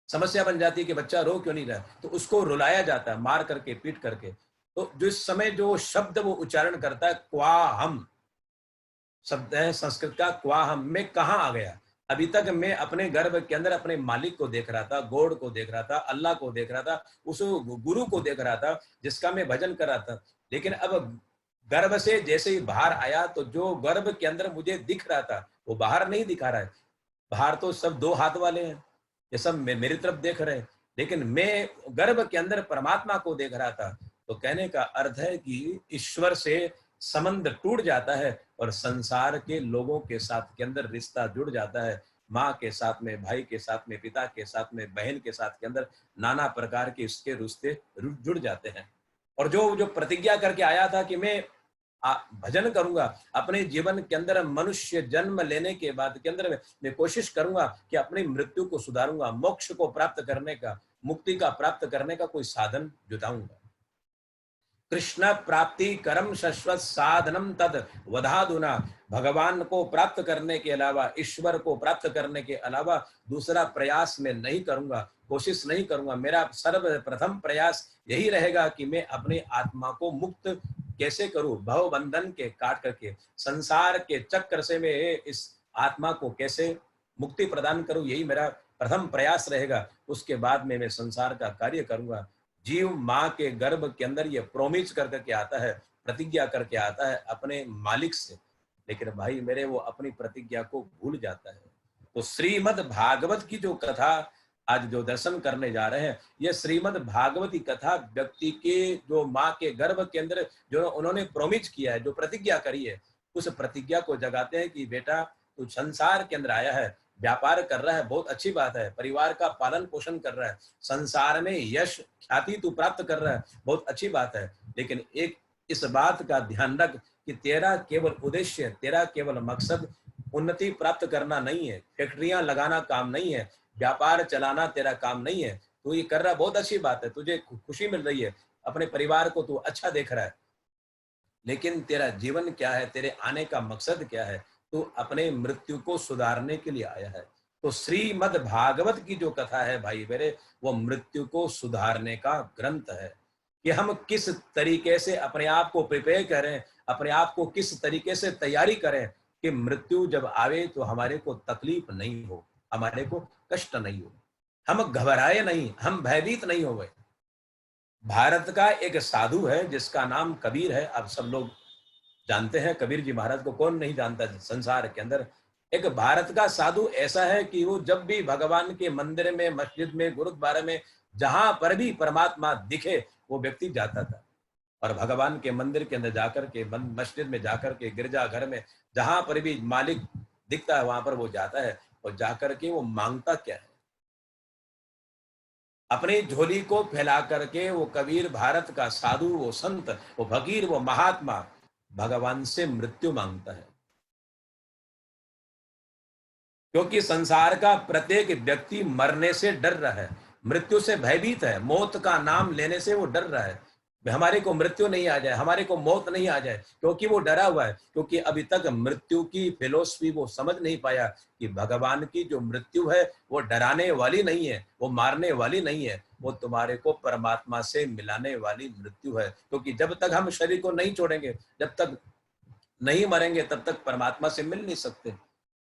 समस्या बन जाती है कि बच्चा रो क्यों नहीं रहा, तो उसको रुलाया जाता है मार करके, पीट करके। तो जिस समय जो शब्द वो उच्चारण करता है, क्वाहम शब्द है संस्कृत का, क्वाहम, मैं कहाँ आ गया? अभी तक मैं अपने गर्भ के अंदर अपने मालिक को देख रहा था, गॉड को देख रहा था, अल्लाह को देख रहा था, उस गुरु को देख रहा था जिसका मैं भजन कर रहा था। लेकिन अब गर्भ से जैसे ही बाहर आया तो जो गर्भ के अंदर मुझे दिख रहा था वो बाहर नहीं दिखा रहा है। बाहर तो सब दो हाथ वाले हैं, ये सब मेरी तरफ देख रहे हैं, लेकिन मैं गर्भ के अंदर परमात्मा को देख रहा था। तो कहने का अर्थ है कि ईश्वर से संबंध टूट जाता है और संसार के लोगों के साथ के अंदर रिश्ता जुड़ जाता है। माँ के साथ में, भाई के साथ में, पिता के साथ में, बहन के साथ के अंदर नाना प्रकार के इसके रिश्ते जुड़ जाते हैं। और जो जो प्रतिज्ञा करके आया था कि मैं भजन करूंगा, अपने जीवन के अंदर मनुष्य जन्म लेने के बाद के अंदर मैं कोशिश करूंगा कि अपनी मृत्यु को सुधारूंगा, मोक्ष को प्राप्त करने का, मुक्ति का प्राप्त करने का कोई साधन जुटाऊंगा। कृष्ण प्राप्ति करम शश्वत साधनम तद वधादुना। भगवान को प्राप्त करने के अलावा, ईश्वर को प्राप्त करने के अलावा दूसरा प्रयास मैं नहीं करूंगा, कोशिश नहीं करूंगा। मेरा सर्वप्रथम प्रयास यही रहेगा कि मैं अपनी आत्मा को मुक्त कैसे करूं, भव बंधन के काट करके, संसार के चक्र से मैं इस आत्मा को कैसे मुक्ति प्रदान करूं, यही मेरा प्रथम प्रयास रहेगा। उसके बाद में मैं संसार का कार्य करूंगा। जीव माँ के गर्भ के अंदर ये प्रोमिस करके आता है, प्रतिज्ञा करके आता है अपने मालिक से, लेकिन भाई मेरे वो अपनी प्रतिज्ञा को भूल जाता है। तो श्रीमद् भागवत की जो कथा आज जो दर्शन करने जा रहे हैं, ये श्रीमद् भागवती कथा व्यक्ति के जो माँ के गर्भ के अंदर जो उन्होंने प्रोमिस किया है, जो प्रतिज्ञा करी है, उस प्रतिज्ञा को जगाते हैं कि बेटा तू संसार के अंदर आया है, व्यापार कर रहा है, बहुत अच्छी बात है, परिवार का पालन पोषण कर रहा है, संसार में यश ख्याति तू प्राप्त कर रहा है, बहुत अच्छी बात है, लेकिन एक इस बात का ध्यान रख कि तेरा केवल उद्देश्य, तेरा केवल मकसद उन्नति प्राप्त करना नहीं है, फैक्ट्रियां लगाना काम नहीं है, व्यापार चलाना तेरा काम नहीं है। तू ये कर रहा, बहुत अच्छी बात है, तुझे खुशी मिल रही है, अपने परिवार को तू अच्छा देख रहा है, लेकिन तेरा जीवन क्या है, तेरे आने का मकसद क्या है? तो अपने मृत्यु को सुधारने के लिए आया है। तो श्रीमद् भागवत की जो कथा है भाई मेरे, वो मृत्यु को सुधारने का ग्रंथ है कि हम किस तरीके से अपने आप को प्रिपेयर करें, अपने आप को किस तरीके से तैयारी करें कि मृत्यु जब आवे तो हमारे को तकलीफ नहीं हो, हमारे को कष्ट नहीं हो, हम घबराए नहीं, हम भयभीत नहीं हो गए। भारत का एक साधु है जिसका नाम कबीर है, आप सब लोग जानते हैं कबीर जी महाराज को, कौन नहीं जानता संसार के अंदर। एक भारत का साधु ऐसा है कि वो जब भी भगवान के मंदिर में, मस्जिद में, गुरुद्वारे में, जहां पर भी परमात्मा दिखे वो व्यक्ति जाता था, और भगवान के मंदिर के अंदर जाकर के, मस्जिद में जाकर के, गिरजा घर में, जहां पर भी मालिक दिखता है वहां पर वो जाता है, और जाकर के वो मांगता क्या है, अपनी झोली को फैला करके वो कबीर, भारत का साधु, वो संत, वो फकीर, वो महात्मा भगवान से मृत्यु मांगता है। क्योंकि संसार का प्रत्येक व्यक्ति मरने से डर रहा है, मृत्यु से भयभीत है, मौत का नाम लेने से वो डर रहा है। हमारे को मृत्यु नहीं आ जाए, हमारे को मौत नहीं आ जाए, क्योंकि वो डरा हुआ है। क्योंकि अभी तक मृत्यु की फिलोसफी वो समझ नहीं पाया कि भगवान की जो मृत्यु है वो डराने वाली नहीं है, वो मारने वाली नहीं है, वो तुम्हारे को परमात्मा से मिलाने वाली मृत्यु है। क्योंकि जब तक हम शरीर को नहीं छोड़ेंगे, जब तक नहीं मरेंगे, तब तक परमात्मा से मिल नहीं सकते।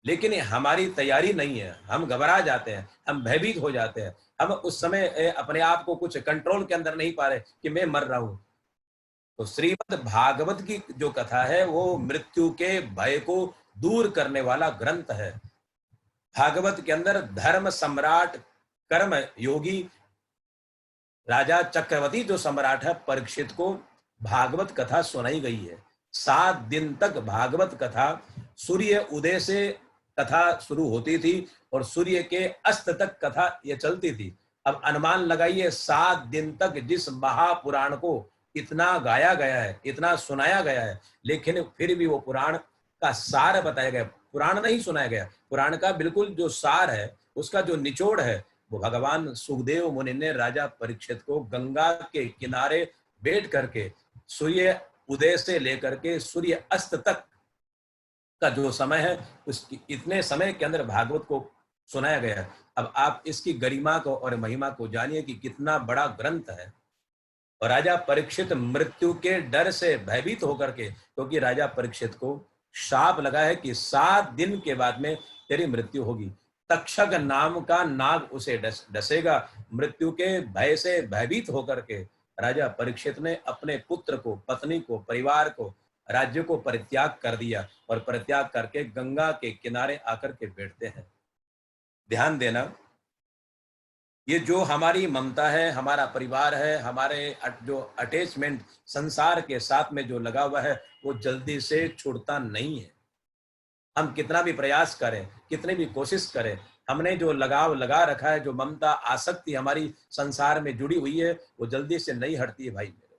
लेकिन हमारी तैयारी नहीं है, हम घबरा जाते हैं, हम भयभीत हो जाते हैं, हम उस समय अपने आप को कुछ कंट्रोल के अंदर नहीं पा रहे कि मैं मर रहा हूं। तो श्रीमद् भागवत की जो कथा है वो मृत्यु के भय को दूर करने वाला ग्रंथ है। भागवत के अंदर धर्म सम्राट कर्म योगी राजा चक्रवर्ती जो सम्राट है परीक्षित को भागवत कथा सुनाई गई है। 7 दिन तक भागवत कथा, सूर्य उदय से कथा शुरू होती थी और सूर्य के अस्त तक कथा ये चलती थी। अब अनुमान लगाइए 7 दिन तक जिस महापुराण को इतना गाया गया है, इतना सुनाया गया है, लेकिन फिर भी वो पुराण का सार बताया गया, पुराण नहीं सुनाया गया। पुराण का बिल्कुल जो सार है, उसका जो निचोड़ है, वो भगवान सुखदेव मुनि ने राजा परीक्षित को गंगा के किनारे बैठ करके सूर्य उदय से लेकर के सूर्य अस्त तक का जो समय है, उसकी इतने समय के अंदर भागवत को सुनाया गया है। अब आप इसकी गरिमा को और महिमा को जानिए कि कितना बड़ा ग्रंथ है। और राजा परीक्षित मृत्यु के डर से भयभीत होकर के, क्योंकि राजा परीक्षित को शाप लगा है कि 7 दिन के बाद में तेरी मृत्यु होगी। तक्षक नाम का नाग उसे डसेगा। मृत्यु के भय से भयभीत होकर के राजा परीक्षित ने अपने पुत्र को, पत्नी को, परिवार को, राज्य को परित्याग कर दिया और परित्याग करके गंगा के किनारे आकर के बैठते हैं। ध्यान देना, ये जो हमारी ममता है, हमारा परिवार है, हमारे जो अटैचमेंट संसार के साथ में जो लगा हुआ है, वो जल्दी से छूटता नहीं है। हम कितना भी प्रयास करें, कितनी भी कोशिश करें, हमने जो लगाव लगा रखा है, जो ममता आसक्ति हमारी संसार में जुड़ी हुई है, वो जल्दी से नहीं हटती है भाई मेरे।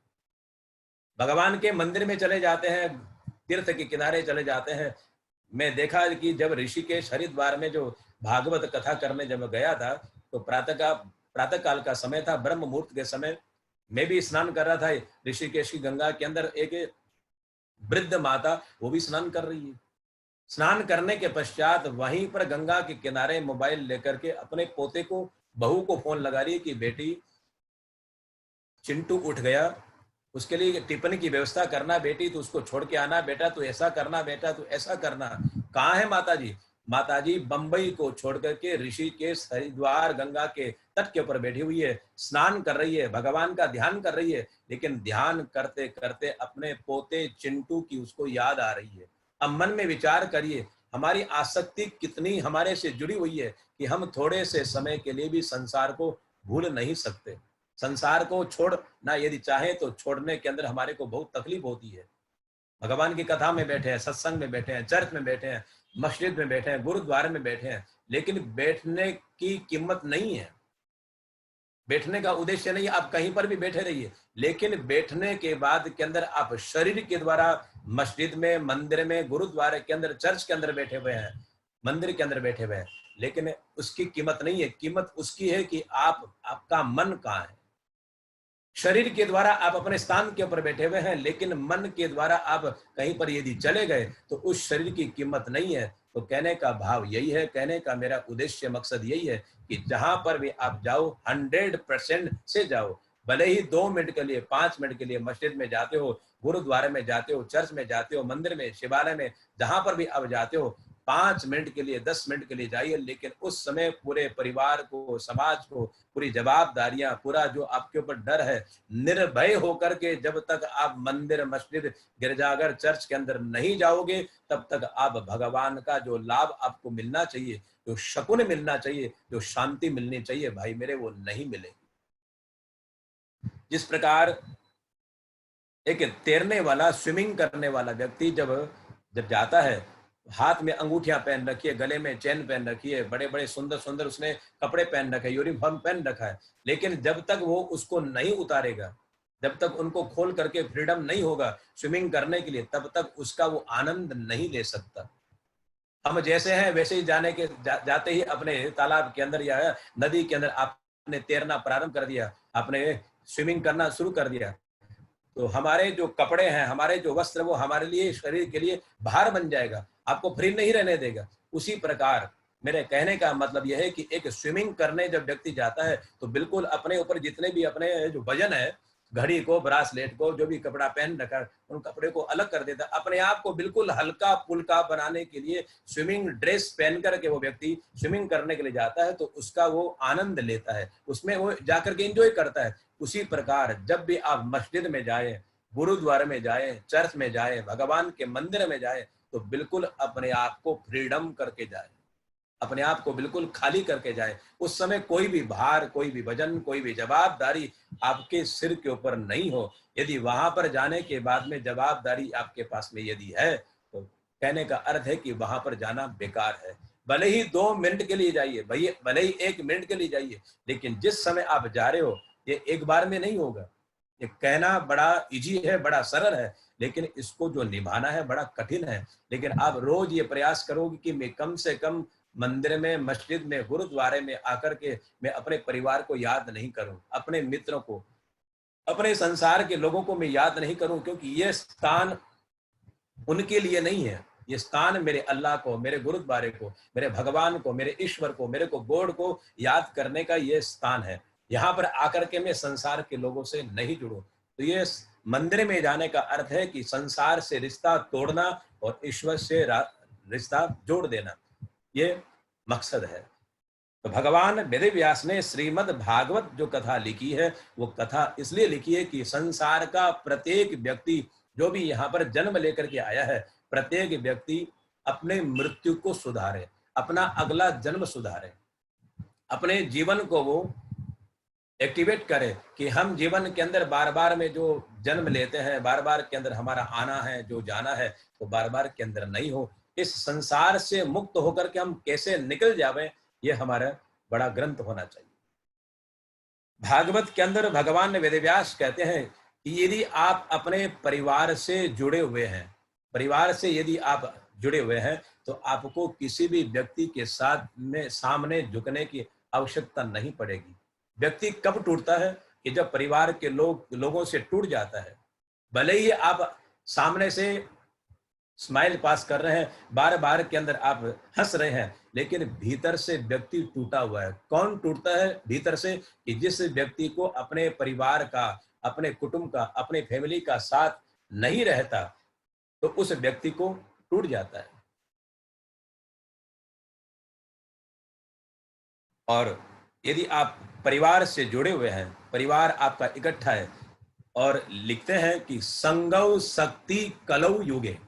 भगवान के मंदिर में चले जाते हैं, तीर्थ के किनारे चले जाते हैं। मैं देखा कि जब ऋषिकेश हरिद्वार में जो भागवत कथा करने जब गया था, तो प्रातः काल का समय था, ब्रह्म मुहूर्त के समय मैं भी स्नान कर रहा था ऋषिकेश की गंगा के अंदर। एक वृद्ध माता वो भी स्नान कर रही है। स्नान करने के पश्चात वहीं पर गंगा के किनारे मोबाइल लेकर के अपने पोते को, बहू को फोन लगा रही है कि बेटी चिंटू उठ गया, उसके लिए टिफिन की व्यवस्था करना बेटी, तो उसको छोड़ के आना बेटा, तो ऐसा करना बेटा, तो ऐसा करना। कहाँ है माताजी? माताजी बंबई को छोड़ करके ऋषिकेश हरिद्वार गंगा के तट के ऊपर बैठी हुई है, स्नान कर रही है, भगवान का ध्यान कर रही है। लेकिन ध्यान करते करते अपने पोते चिंटू की उसको याद आ रही है। अब मन में विचार करिए, हमारी आसक्ति कितनी हमारे से जुड़ी हुई है कि हम थोड़े से समय के लिए भी संसार को भूल नहीं सकते। संसार को छोड़ना यदि चाहे तो छोड़ने के अंदर हमारे को बहुत तकलीफ होती है। भगवान की कथा में बैठे हैं, सत्संग में बैठे हैं, चर्च में बैठे हैं, मस्जिद में बैठे हैं, गुरुद्वारे में बैठे हैं, लेकिन बैठने की कीमत नहीं है। बैठने का उद्देश्य नहीं, आप कहीं पर भी बैठे रहिए, लेकिन बैठने के बाद के अंदर आप शरीर के द्वारा मस्जिद में, मंदिर में, गुरुद्वारे के अंदर, चर्च के अंदर बैठे हुए हैं, मंदिर के अंदर बैठे हुए हैं, लेकिन उसकी कीमत नहीं है। कीमत उसकी है कि आपका मन कहाँ है। शरीर के द्वारा आप अपने स्थान के ऊपर बैठे हुए हैं, लेकिन मन के द्वारा आप कहीं पर यदि चले गए तो उस शरीर की कीमत नहीं है। तो कहने का भाव यही है, कहने का मेरा उद्देश्य मकसद यही है कि जहां पर भी आप जाओ 100% से जाओ। भले ही 2 मिनट के लिए, 5 मिनट के लिए मस्जिद में जाते हो, गुरुद्वारे में जाते हो, चर्च में जाते हो, मंदिर में, शिवालय में, जहां पर भी आप जाते हो, 5 मिनट के लिए, 10 मिनट के लिए जाइए, लेकिन उस समय पूरे परिवार को, समाज को, पूरी जवाबदारियां, पूरा जो आपके ऊपर डर है, निर्भय होकर के जब तक आप मंदिर, मस्जिद, गिरजाघर, चर्च के अंदर नहीं जाओगे, तब तक आप भगवान का जो लाभ आपको मिलना चाहिए, जो शकुन मिलना चाहिए, जो शांति मिलनी चाहिए, भाई मेरे, वो नहीं मिलेगी। जिस प्रकार एक तैरने वाला, स्विमिंग करने वाला व्यक्ति जब जाता है, हाथ में अंगूठियां पहन रखी है, गले में चैन पहन रखी है, बड़े बड़े सुंदर सुंदर उसने कपड़े पहन रखे, यूनिफॉर्म पहन रखा है, लेकिन जब तक वो उसको नहीं उतारेगा, जब तक उनको खोल करके फ्रीडम नहीं होगा स्विमिंग करने के लिए, तब तक उसका वो आनंद नहीं ले सकता। हम जैसे हैं वैसे ही जाते ही अपने तालाब के अंदर या नदी के अंदर आपने तैरना प्रारंभ कर दिया, आपने स्विमिंग करना शुरू कर दिया, तो हमारे जो कपड़े हैं, हमारे जो वस्त्र, वो हमारे लिए, शरीर के लिए भार बन जाएगा, आपको फ्री नहीं रहने देगा। उसी प्रकार मेरे कहने का मतलब यह है कि एक स्विमिंग करने जब व्यक्ति जाता है तो बिल्कुल अपने ऊपर जितने भी अपने जो वजन है, घड़ी को, ब्रासलेट को, जो भी कपड़ा पहन रखा है, उन कपड़े को अलग कर देता है। अपने आप को बिल्कुल हल्का फुल्का बनाने के लिए स्विमिंग ड्रेस पहन करके वो व्यक्ति स्विमिंग करने के लिए जाता है, तो उसका वो आनंद लेता है, उसमें वो जाकर के एंजॉय करता है। उसी प्रकार जब भी आप मस्जिद में जाए, गुरुद्वारे में जाए, चर्च में जाए, भगवान के मंदिर में जाए, तो बिल्कुल अपने आप को फ्रीडम करके जाए, अपने आप को बिल्कुल खाली करके जाए। उस समय कोई भी भार, कोई भी वजन, कोई भी जवाबदारी आपके सिर के ऊपर नहीं हो। यदि वहां पर जाने के बाद में जवाबदारी आपके पास में यदि है, तो कहने का अर्थ है कि वहां पर जाना बेकार है। भले ही 2 मिनट के लिए जाइए, भले ही 1 मिनट के लिए जाइए, लेकिन जिस समय आप जा रहे हो, ये एक बार में नहीं होगा। ये कहना बड़ा इजी है, बड़ा सरल है, लेकिन इसको जो निभाना है बड़ा कठिन है। लेकिन आप रोज ये प्रयास करोगे कि मैं कम से कम मंदिर में, मस्जिद में, गुरुद्वारे में आकर के मैं अपने परिवार को याद नहीं करूं, अपने मित्रों को, अपने संसार के लोगों को मैं याद नहीं करूं, क्योंकि ये स्थान उनके लिए नहीं है। ये स्थान मेरे अल्लाह को, मेरे गुरुद्वारे को, मेरे भगवान को, मेरे ईश्वर को, मेरे को गॉड को याद करने का ये स्थान है। यहाँ पर आकर के मैं संसार के लोगों से नहीं जुड़ूं। तो ये मंदिर में जाने का अर्थ है कि संसार से रिश्ता तोड़ना और ईश्वर से रिश्ता जोड़ देना, ये मकसद है। तो भगवान वेद व्यास ने श्रीमद् भागवत जो कथा लिखी है, वो कथा इसलिए लिखी है कि संसार का प्रत्येक व्यक्ति जो भी यहाँ पर जन्म लेकर के आया है, प्रत्येक व्यक्ति अपने मृत्यु को सुधारे, अपना अगला जन्म सुधारे, अपने जीवन को वो एक्टिवेट करे कि हम जीवन के अंदर बार बार में जो जन्म लेते हैं, बार बार के अंदर हमारा आना है, जो जाना है, तो बार बार के अंदर नहीं हो। इस संसार से मुक्त होकर के हम कैसे निकल जावे, ये हमारा बड़ा ग्रंथ होना चाहिए। भागवत के अंदर भगवान वेदव्यास कहते हैं कि यदि आप अपने परिवार से जुड़े हुए हैं, परिवार से यदि आप जुड़े हुए हैं, तो आपको किसी भी व्यक्ति के साथ में सामने झुकने की आवश्यकता नहीं पड़ेगी। व्यक्ति कब टूटता है कि जब परिवार के लोगों से टूट जाता है। भले ही आप सामने से स्माइल पास कर रहे हैं, बार बार के अंदर आप हंस रहे हैं, लेकिन भीतर से व्यक्ति टूटा हुआ है। कौन टूटता है भीतर से? कि जिस व्यक्ति को अपने परिवार का, अपने कुटुंब का, अपने फैमिली का साथ नहीं रहता, तो उस व्यक्ति को टूट जाता है। और यदि आप परिवार से जुड़े हुए हैं, परिवार आपका इकट्ठा है, और लिखते हैं कि संगौ शक्ति कलौ युगे,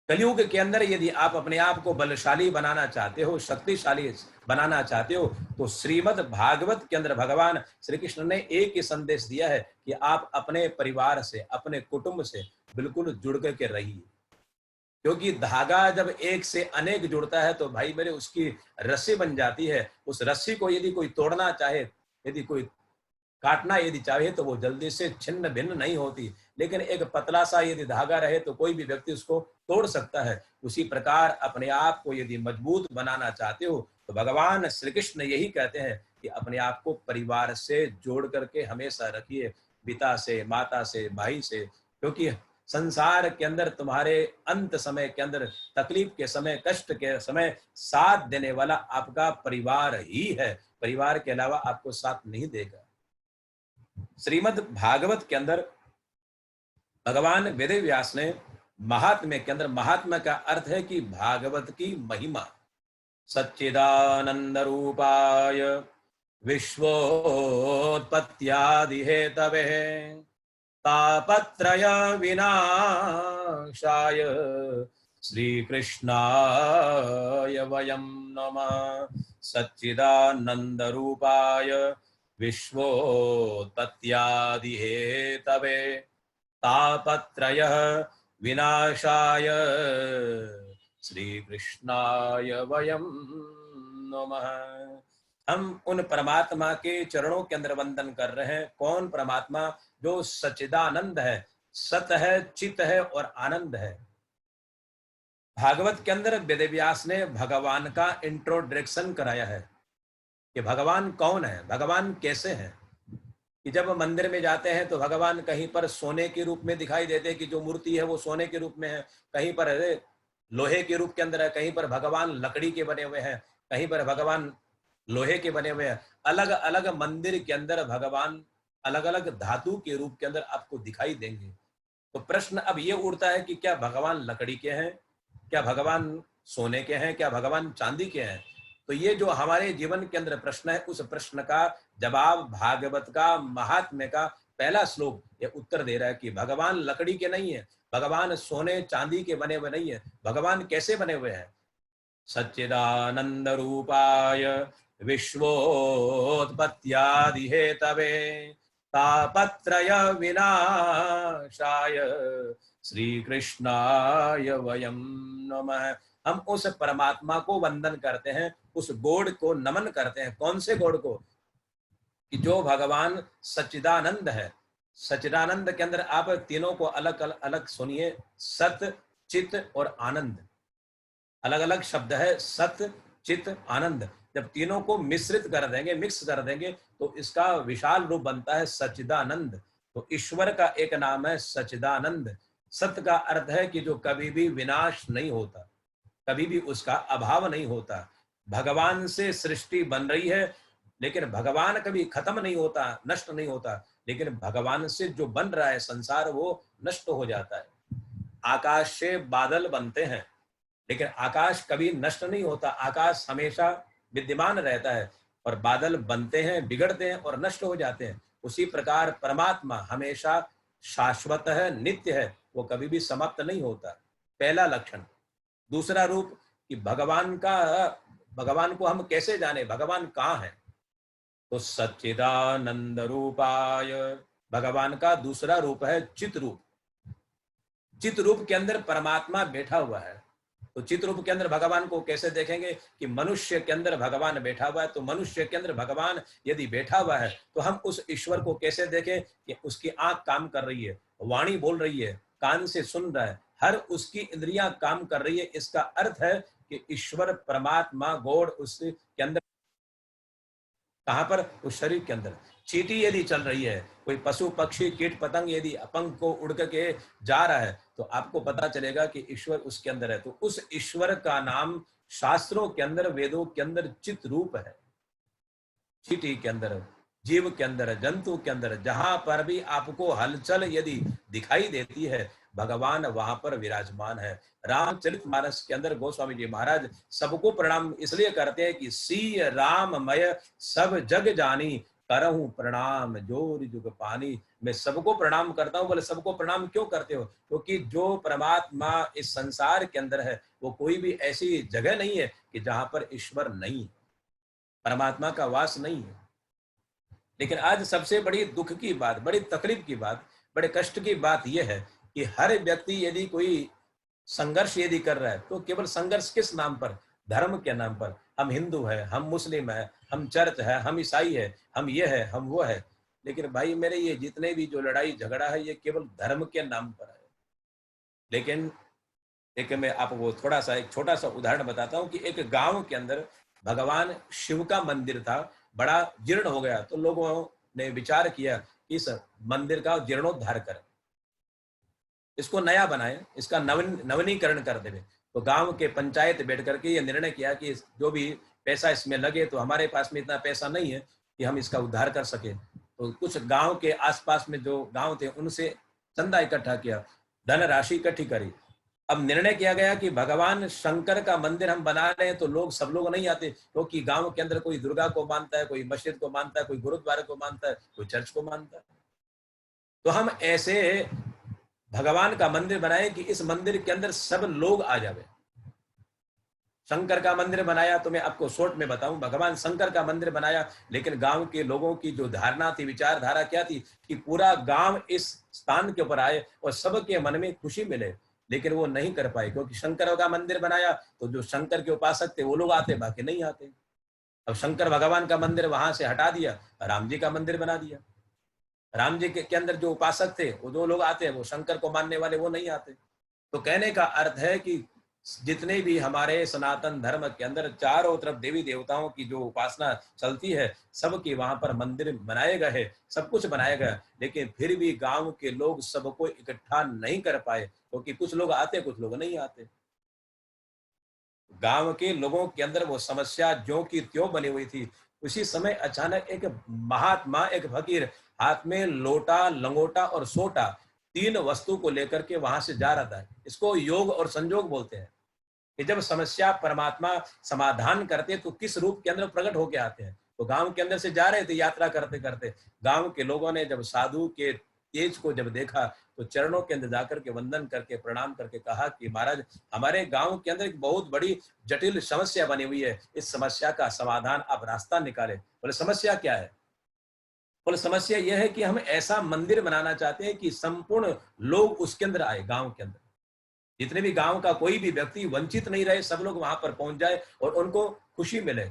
कलयुग के अंदर यदि आप अपने आप को बलशाली बनाना चाहते हो, शक्तिशाली बनाना चाहते हो, तो श्रीमद् भागवत के अंदर भगवान श्री कृष्ण ने एक ही संदेश दिया है कि आप अपने परिवार से, अपने कुटुंब से बिल्कुल जुड़ करके रहिए। क्योंकि धागा जब एक से अनेक जुड़ता है तो भाई मेरे उसकी रस्सी बन जाती है। उस रस्सी को यदि कोई तोड़ना चाहे, यदि कोई काटना यदि चाहे, तो वो जल्दी से छिन्न भिन्न नहीं होती। लेकिन एक पतला सा यदि धागा रहे तो कोई भी व्यक्ति उसको तोड़ सकता है। उसी प्रकार अपने आप को यदि मजबूत बनाना चाहते हो, तो भगवान श्री कृष्ण यही कहते हैं कि अपने आप को परिवार से जोड़ करके हमेशा रखिए, पिता से, माता से, भाई से। क्योंकि संसार के अंदर तुम्हारे अंत समय के अंदर, तकलीफ के समय, कष्ट के समय साथ देने वाला आपका परिवार ही है। परिवार के अलावा आपको साथ नहीं देगा। श्रीमद् भागवत के अंदर भगवान वेद व्यास ने महात्म्य के अंदर, महात्म्य का अर्थ है कि भागवत की महिमा, सच्चिदानंद रूपाय विश्वोत्पत्त्यादि हेतवे तापत्रय विनाशाय श्री कृष्णाय वयं नमः। सच्चिदानंद रूपाय विश्वोत्पत्त्यादि हेतवे तापत्रय विनाशाय श्री कृष्णाय वयं नमः। हम उन परमात्मा के चरणों के अंदर वंदन कर रहे हैं। कौन परमात्मा? जो सच्चिदानंद है, सत है, चित है और आनंद है। भागवत के अंदर वेदव्यास ने भगवान का इंट्रोडक्शन कराया है कि भगवान कौन है, भगवान कैसे हैं। कि जब मंदिर में जाते हैं तो भगवान कहीं पर सोने के रूप में दिखाई देते हैं कि जो मूर्ति है वो सोने के रूप में है, कहीं पर लोहे के रूप के अंदर है, कहीं पर भगवान लकड़ी के बने हुए हैं, कहीं पर भगवान लोहे के बने हुए हैं। अलग अलग मंदिर के अंदर भगवान अलग अलग धातु के रूप के अंदर आपको दिखाई देंगे। तो प्रश्न अब ये उठता है कि क्या भगवान लकड़ी के हैं, क्या भगवान सोने के हैं, क्या भगवान चांदी के हैं। तो ये जो हमारे जीवन के अंदर प्रश्न है, उस प्रश्न का जवाब भागवत का महात्म्य का पहला श्लोक ये उत्तर दे रहा है कि भगवान लकड़ी के नहीं है, भगवान सोने चांदी के बने हुए नहीं है। भगवान कैसे बने हुए हैं? सच्चिदानंद रूपाय विश्वोत्पत्त्यादि हेतवे तापत्रय विनाशाय श्री कृष्णाय वयम नमः। हम उस परमात्मा को वंदन करते हैं, उस गॉड को नमन करते हैं। कौन से गॉड को? कि जो भगवान सच्चिदानंद है। सच्चिदानंद के अंदर आप तीनों को अलग अलग सुनिए, सत चित और आनंद। अलग अलग शब्द है, सत चित आनंद। जब तीनों को मिश्रित कर देंगे, मिक्स कर देंगे, तो इसका विशाल रूप बनता है सच्चिदानंद। तो ईश्वर का एक नाम है सच्चिदानंद। सत्य का अर्थ है कि जो कभी भी विनाश नहीं होता, कभी भी उसका अभाव नहीं होता। भगवान से सृष्टि बन रही है, लेकिन भगवान कभी खत्म नहीं होता, नष्ट नहीं होता। लेकिन भगवान से जो बन रहा है संसार, वो नष्ट हो जाता है। आकाश से बादल बनते हैं, लेकिन आकाश कभी नष्ट नहीं होता, आकाश हमेशा विद्यमान रहता है। और बादल बनते हैं, बिगड़ते हैं और नष्ट हो जाते हैं। उसी प्रकार परमात्मा हमेशा शाश्वत है, नित्य है, वो कभी भी समाप्त नहीं होता। पहला लक्षण। दूसरा रूप कि भगवान को हम कैसे जाने, भगवान कहाँ है? तो सच्चिदानंद रूपाय, भगवान का दूसरा रूप है चित रूप। चित रूप के अंदर परमात्मा बैठा हुआ है। तो चित रूप के अंदर भगवान को कैसे देखेंगे? कि मनुष्य के अंदर भगवान बैठा हुआ है। तो मनुष्य के अंदर भगवान यदि बैठा हुआ है, तो हम उस ईश्वर को कैसे देखें? कि उसकी आंख काम कर रही है, वाणी बोल रही है, कान से सुन रहा है, हर उसकी इंद्रियां काम कर रही है। इसका अर्थ है कि ईश्वर परमात्मा गॉड उसके अंदर, कहां पर? उस शरीर के अंदर। चींटी यदि चल रही है, कोई पशु पक्षी कीट पतंग यदि अपंग को उड़ के जा रहा है, तो आपको पता चलेगा कि ईश्वर उसके अंदर है। तो उस ईश्वर का नाम शास्त्रों के अंदर, वेदों के अंदर चित रूप है। चींटी के अंदर, जीव के अंदर, जंतु के अंदर, जहां पर भी आपको हलचल यदि दिखाई देती है, भगवान वहां पर विराजमान है। रामचरितमानस के अंदर गोस्वामी जी महाराज सबको प्रणाम इसलिए करते हैं कि सी राममय सब जग जानी, करहूं प्रणाम जोर जुग पानी। मैं सबको प्रणाम करता हूं। बोले सबको प्रणाम क्यों करते हो? क्योंकि जो परमात्मा इस संसार के अंदर है, वो कोई भी ऐसी जगह नहीं है कि जहां पर ईश्वर नहीं है, परमात्मा का वास नहीं है। लेकिन आज सबसे बड़ी दुख की बात, बड़ी तकलीफ की बात, बड़े कष्ट की बात यह है कि हर व्यक्ति यदि कोई संघर्ष यदि कर रहा है, तो केवल संघर्ष किस नाम पर? धर्म के नाम पर। हम हिंदू है, हम मुस्लिम है, हम चर्च है, हम ईसाई है, हम ये है, हम वो है। लेकिन भाई मेरे, ये जितने भी जो लड़ाई झगड़ा है, ये केवल धर्म के नाम पर है। लेकिन मैं आपको थोड़ा सा एक छोटा सा उदाहरण बताता हूँ कि एक गांव के अंदर भगवान शिव का मंदिर था, बड़ा जीर्ण हो गया। तो लोगों ने विचार किया कि इस मंदिर का जीर्णोद्धार करें, इसको नया बनाएं, इसका नवीनीकरण कर दें। तो गांव के पंचायत बैठ करके ये निर्णय किया कि जो भी पैसा इसमें लगे, तो हमारे पास में इतना पैसा नहीं है कि हम इसका उद्धार कर सके। तो कुछ गांव के आसपास में जो गांव थे, उनसे चंदा इकट्ठा किया, धन राशि इकट्ठी करी। अब निर्णय किया गया कि भगवान शंकर का मंदिर हम बना रहे हैं, तो लोग सब लोग नहीं आते, क्योंकि गांव के अंदर कोई दुर्गा को मानता है, कोई मस्जिद को मानता है, कोई गुरुद्वारे को मानता है, कोई चर्च को मानता है। तो हम ऐसे भगवान का मंदिर बनाए कि इस मंदिर के अंदर सब लोग आ जावे। शंकर का मंदिर बनाया, तो मैं आपको शॉर्ट में बताऊं, भगवान शंकर का मंदिर बनाया, लेकिन गांव के लोगों की जो धारणा थी, विचारधारा क्या थी कि पूरा गांव इस स्थान के ऊपर आए और सबके मन में खुशी मिले। लेकिन वो नहीं कर पाए, क्योंकि शंकर का मंदिर बनाया तो जो शंकर के उपासक थे वो लोग आते, बाकी नहीं आते। अब शंकर भगवान का मंदिर वहां से हटा दिया, राम जी का मंदिर बना दिया। राम जी के अंदर जो उपासक थे वो दो लोग आते हैं, वो शंकर को मानने वाले वो नहीं आते। तो कहने का अर्थ है कि जितने भी हमारे सनातन धर्म के अंदर चारों तरफ देवी देवताओं की जो उपासना चलती है, सबके वहां पर मंदिर बनाए गए हैं, सब कुछ बनाया गया, लेकिन फिर भी गांव के लोग सबको इकट्ठा नहीं कर पाए, क्योंकि कुछ लोग आते कुछ लोग नहीं आते। गांव के लोगों के अंदर वो समस्या ज्यों की त्यों बनी हुई थी। उसी समय अचानक एक महात्मा, एक फकीर हाथ में लोटा, लंगोटा और सोटा, तीन वस्तु को लेकर के वहां से जा रहा था। इसको योग और संजोग बोलते हैं कि जब समस्या परमात्मा समाधान करते तो किस रूप के अंदर प्रकट होके आते हैं। तो गांव के अंदर से जा रहे थे यात्रा करते करते, गांव के लोगों ने जब साधु के तेज को जब देखा तो चरणों के अंदर जाकर के वंदन करके प्रणाम करके कहा कि महाराज, हमारे गांव के अंदर एक बहुत बड़ी जटिल समस्या बनी हुई है, इस समस्या का समाधान आप रास्ता निकाले। बोले समस्या क्या है? बोले समस्या यह है कि हम ऐसा मंदिर बनाना चाहते हैं कि संपूर्ण लोग उसके अंदर आए, गांव के अंदर जितने भी गांव का कोई भी व्यक्ति वंचित नहीं रहे, सब लोग वहां पर पहुंच जाए और उनको खुशी मिले।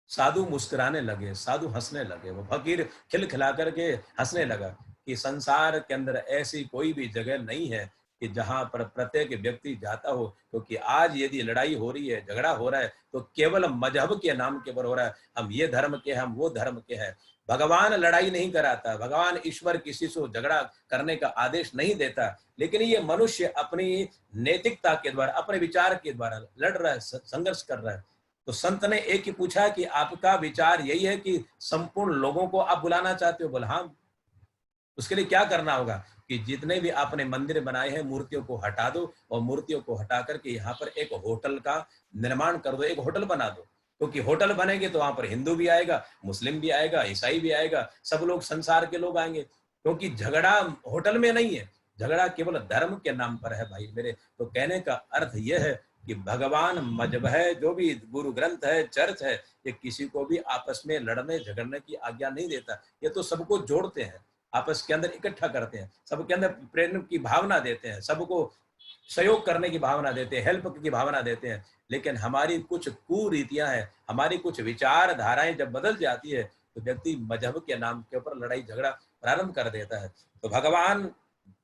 साधु मुस्कुराने लगे, साधु हंसने लगे, वो फकीर खिलखिला करके हंसने लगा कि संसार के अंदर ऐसी कोई भी जगह नहीं है कि जहां पर प्रत्येक व्यक्ति जाता हो, क्योंकि आज यदि लड़ाई हो रही है, झगड़ा हो रहा है, तो केवल मजहब के नाम के ऊपर हो रहा है। हम ये धर्म के हैं, हम वो धर्म के हैं। भगवान लड़ाई नहीं कराता, भगवान ईश्वर किसी से झगड़ा करने का आदेश नहीं देता, लेकिन ये मनुष्य अपनी नैतिकता के द्वारा, अपने विचार के द्वारा लड़ रहा है, संघर्ष कर रहा है। तो संत ने एक ही पूछा कि आपका विचार यही है कि संपूर्ण लोगों को आप बुलाना चाहते हो? बोला हाँ। उसके लिए क्या करना होगा कि जितने भी आपने मंदिर बनाए हैं, मूर्तियों को हटा दो और मूर्तियों को हटा करके यहाँ पर एक होटल का निर्माण कर दो, एक होटल बना दो। क्योंकि होटल बनेंगे तो वहां पर हिंदू भी आएगा, मुस्लिम भी आएगा, ईसाई भी आएगा, सब लोग संसार के लोग आएंगे। क्योंकि झगड़ा होटल में नहीं है, झगड़ा केवल धर्म के नाम पर है भाई मेरे। तो कहने का अर्थ यह है कि भगवान, मजहब है, जो भी गुरु ग्रंथ है, चर्च है, ये किसी को भी आपस में लड़ने झगड़ने की आज्ञा नहीं देता। ये तो सबको जोड़ते हैं, आपस के अंदर इकट्ठा करते हैं, सबके अंदर प्रेम की भावना देते हैं, सबको सहयोग करने की भावना देते हैं, हेल्प की भावना देते हैं। लेकिन हमारी कुछ कुरीतियां हैं, हमारी कुछ विचारधाराएं जब बदल जाती है तो व्यक्ति मजहब के नाम के ऊपर लड़ाई झगड़ा प्रारंभ कर देता है। तो भगवान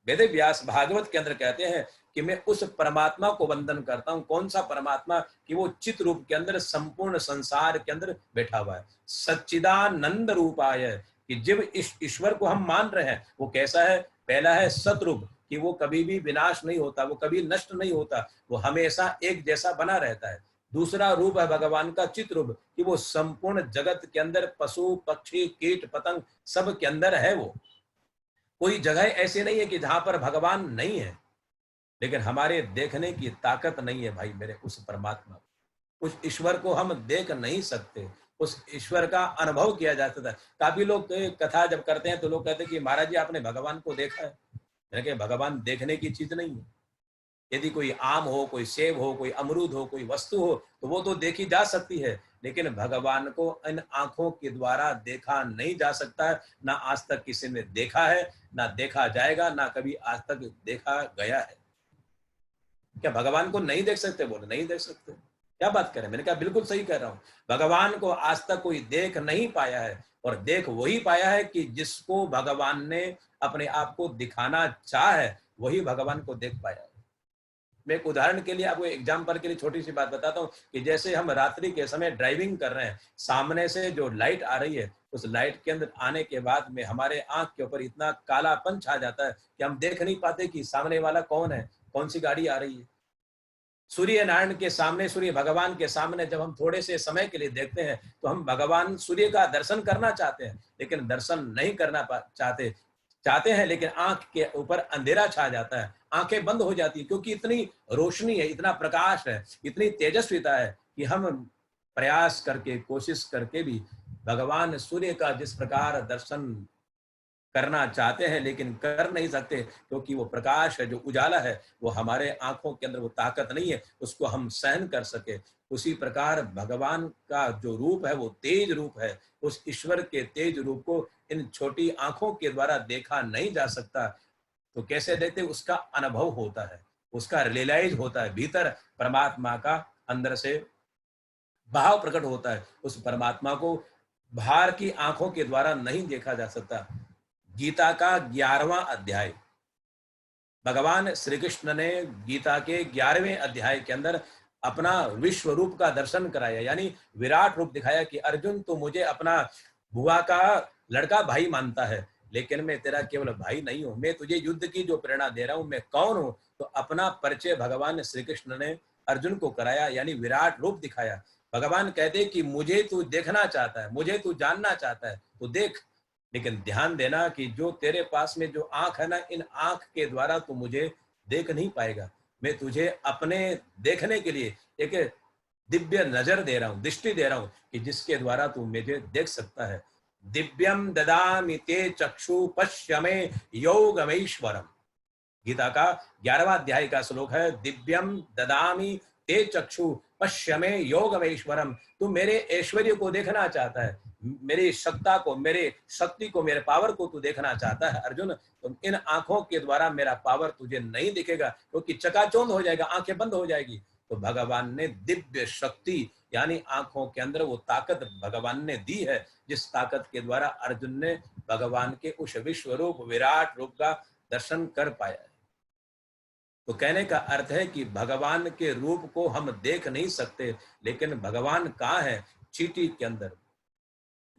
वेद व्यास भागवत के अंदर कहते हैं कि मैं उस परमात्मा को वंदन करता हूं। कौन सा परमात्मा? कि वो चित रूप के अंदर संपूर्ण संसार के अंदर बैठा हुआ है, सच्चिदानंद रूपाय। कि जब इस ईश्वर को हम मान रहे हैं, वो कैसा है? पहला है सतरूप, कि वो कभी भी विनाश नहीं होता, वो कभी नष्ट नहीं होता, वो हमेशा एक जैसा बना रहता है। दूसरा रूप है भगवान का चित रूप, कि वो संपूर्ण जगत के अंदर पशु पक्षी कीट पतंग सब के अंदर है। वो कोई जगह ऐसी नहीं है कि जहां पर भगवान नहीं है। लेकिन हमारे देखने की ताकत नहीं है भाई मेरे उस परमात्मा को। उस ईश्वर को हम देख नहीं सकते, उस ईश्वर का अनुभव किया जा सकता है। काफी लोग कथा जब करते हैं तो लोग कहते हैं कि महाराज जी आपने भगवान को देखा है? मैंने कहा भगवान देखने की चीज नहीं है। यदि कोई आम हो, कोई सेब हो, कोई अमरूद हो, कोई वस्तु हो, तो वो तो देखी जा सकती है, लेकिन भगवान को इन आंखों के द्वारा देखा नहीं जा सकता है। ना आज तक किसी ने देखा है, ना देखा जाएगा, ना कभी आज तक देखा गया है। क्या भगवान को नहीं देख सकते? बोले नहीं देख सकते। क्या बात करें? मैंने कहा बिल्कुल सही कह रहा हूं। भगवान को आज तक कोई देख नहीं पाया है, और देख वही पाया है कि जिसको भगवान ने अपने आप को दिखाना चाहा है, वही भगवान को देख पाया है। मैं एक उदाहरण के लिए, आपको एग्जाम्पल के लिए छोटी सी बात बताता हूँ कि जैसे हम रात्रि के समय ड्राइविंग कर रहे हैं, सामने से जो लाइट आ रही है, उस लाइट के अंदर आने के बाद में हमारे आंख के ऊपर इतना कालापन छा जाता है कि हम देख नहीं पाते कि सामने वाला कौन है, कौन सी गाड़ी आ रही है। सूर्य नारायण के सामने, सूर्य भगवान के सामने जब हम थोड़े से समय के लिए देखते हैं तो हम भगवान सूर्य का दर्शन करना चाहते हैं, लेकिन दर्शन नहीं करना चाहते हैं, लेकिन आंख के ऊपर अंधेरा छा जाता है, आंखें बंद हो जाती है, क्योंकि इतनी रोशनी है, इतना प्रकाश है, इतनी तेजस्विता है कि हम प्रयास करके, कोशिश करके भी भगवान सूर्य का जिस प्रकार दर्शन करना चाहते हैं लेकिन कर नहीं सकते, क्योंकि वो प्रकाश है, जो उजाला है, वो हमारे आंखों के अंदर वो ताकत नहीं है उसको हम सहन कर सके। उसी प्रकार भगवान का जो रूप है वो तेज रूप है। उस ईश्वर के तेज रूप को इन छोटी आंखों के द्वारा देखा नहीं जा सकता। तो कैसे देखते? उसका अनुभव होता है, उसका रियलाइज होता है, भीतर परमात्मा का अंदर से भाव प्रकट होता है। उस परमात्मा को बाहर की आंखों के द्वारा नहीं देखा जा सकता। गीता का 11वां अध्याय, भगवान श्री कृष्ण ने गीता के 11वें अध्याय के अंदर अपना विश्व रूप का दर्शन कराया, यानी विराट रूप दिखाया कि अर्जुन तो मुझे अपना बुआ का लड़का भाई मानता है, लेकिन मैं तेरा केवल भाई नहीं हूं, मैं तुझे युद्ध की जो प्रेरणा दे रहा हूं, मैं कौन हूं। तो अपना परिचय भगवान श्री कृष्ण ने अर्जुन को कराया, यानी विराट रूप दिखाया। भगवान कहते कि मुझे तू देखना चाहता है, मुझे तू जानना चाहता है तो देख, लेकिन ध्यान देना कि जो तेरे पास में जो आंख है ना, इन आंख के द्वारा तू मुझे देख नहीं पाएगा। मैं तुझे अपने देखने के लिए एक दिव्य नजर दे रहा हूं, दृष्टि दे रहा हूं कि जिसके द्वारा तू मुझे देख सकता है। दिव्यम ददामि ते चक्षु पश्य मे योगमेश्वरम, गीता का 11वां अध्याय का श्लोक है। दिव्यम ददामि ते चक्षु पश्य मे योगमेश्वरम, तू मेरे ऐश्वर्य को देखना चाहता है, मेरी सत्ता को, मेरे शक्ति को, मेरे पावर को तू देखना चाहता है अर्जुन। तो इन आंखों के द्वारा मेरा पावर तुझे नहीं दिखेगा, क्योंकि चकाचौंध हो जाएगा, आंखें बंद हो जाएगी। तो भगवान ने दिव्य शक्ति यानी आंखों के अंदर वो ताकत भगवान ने दी है, जिस ताकत के द्वारा अर्जुन ने भगवान के उस विश्व रूप विराट रूप का दर्शन कर पाया। तो कहने का अर्थ है कि भगवान के रूप को हम देख नहीं सकते, लेकिन भगवान कहाँ है? चींटी के अंदर,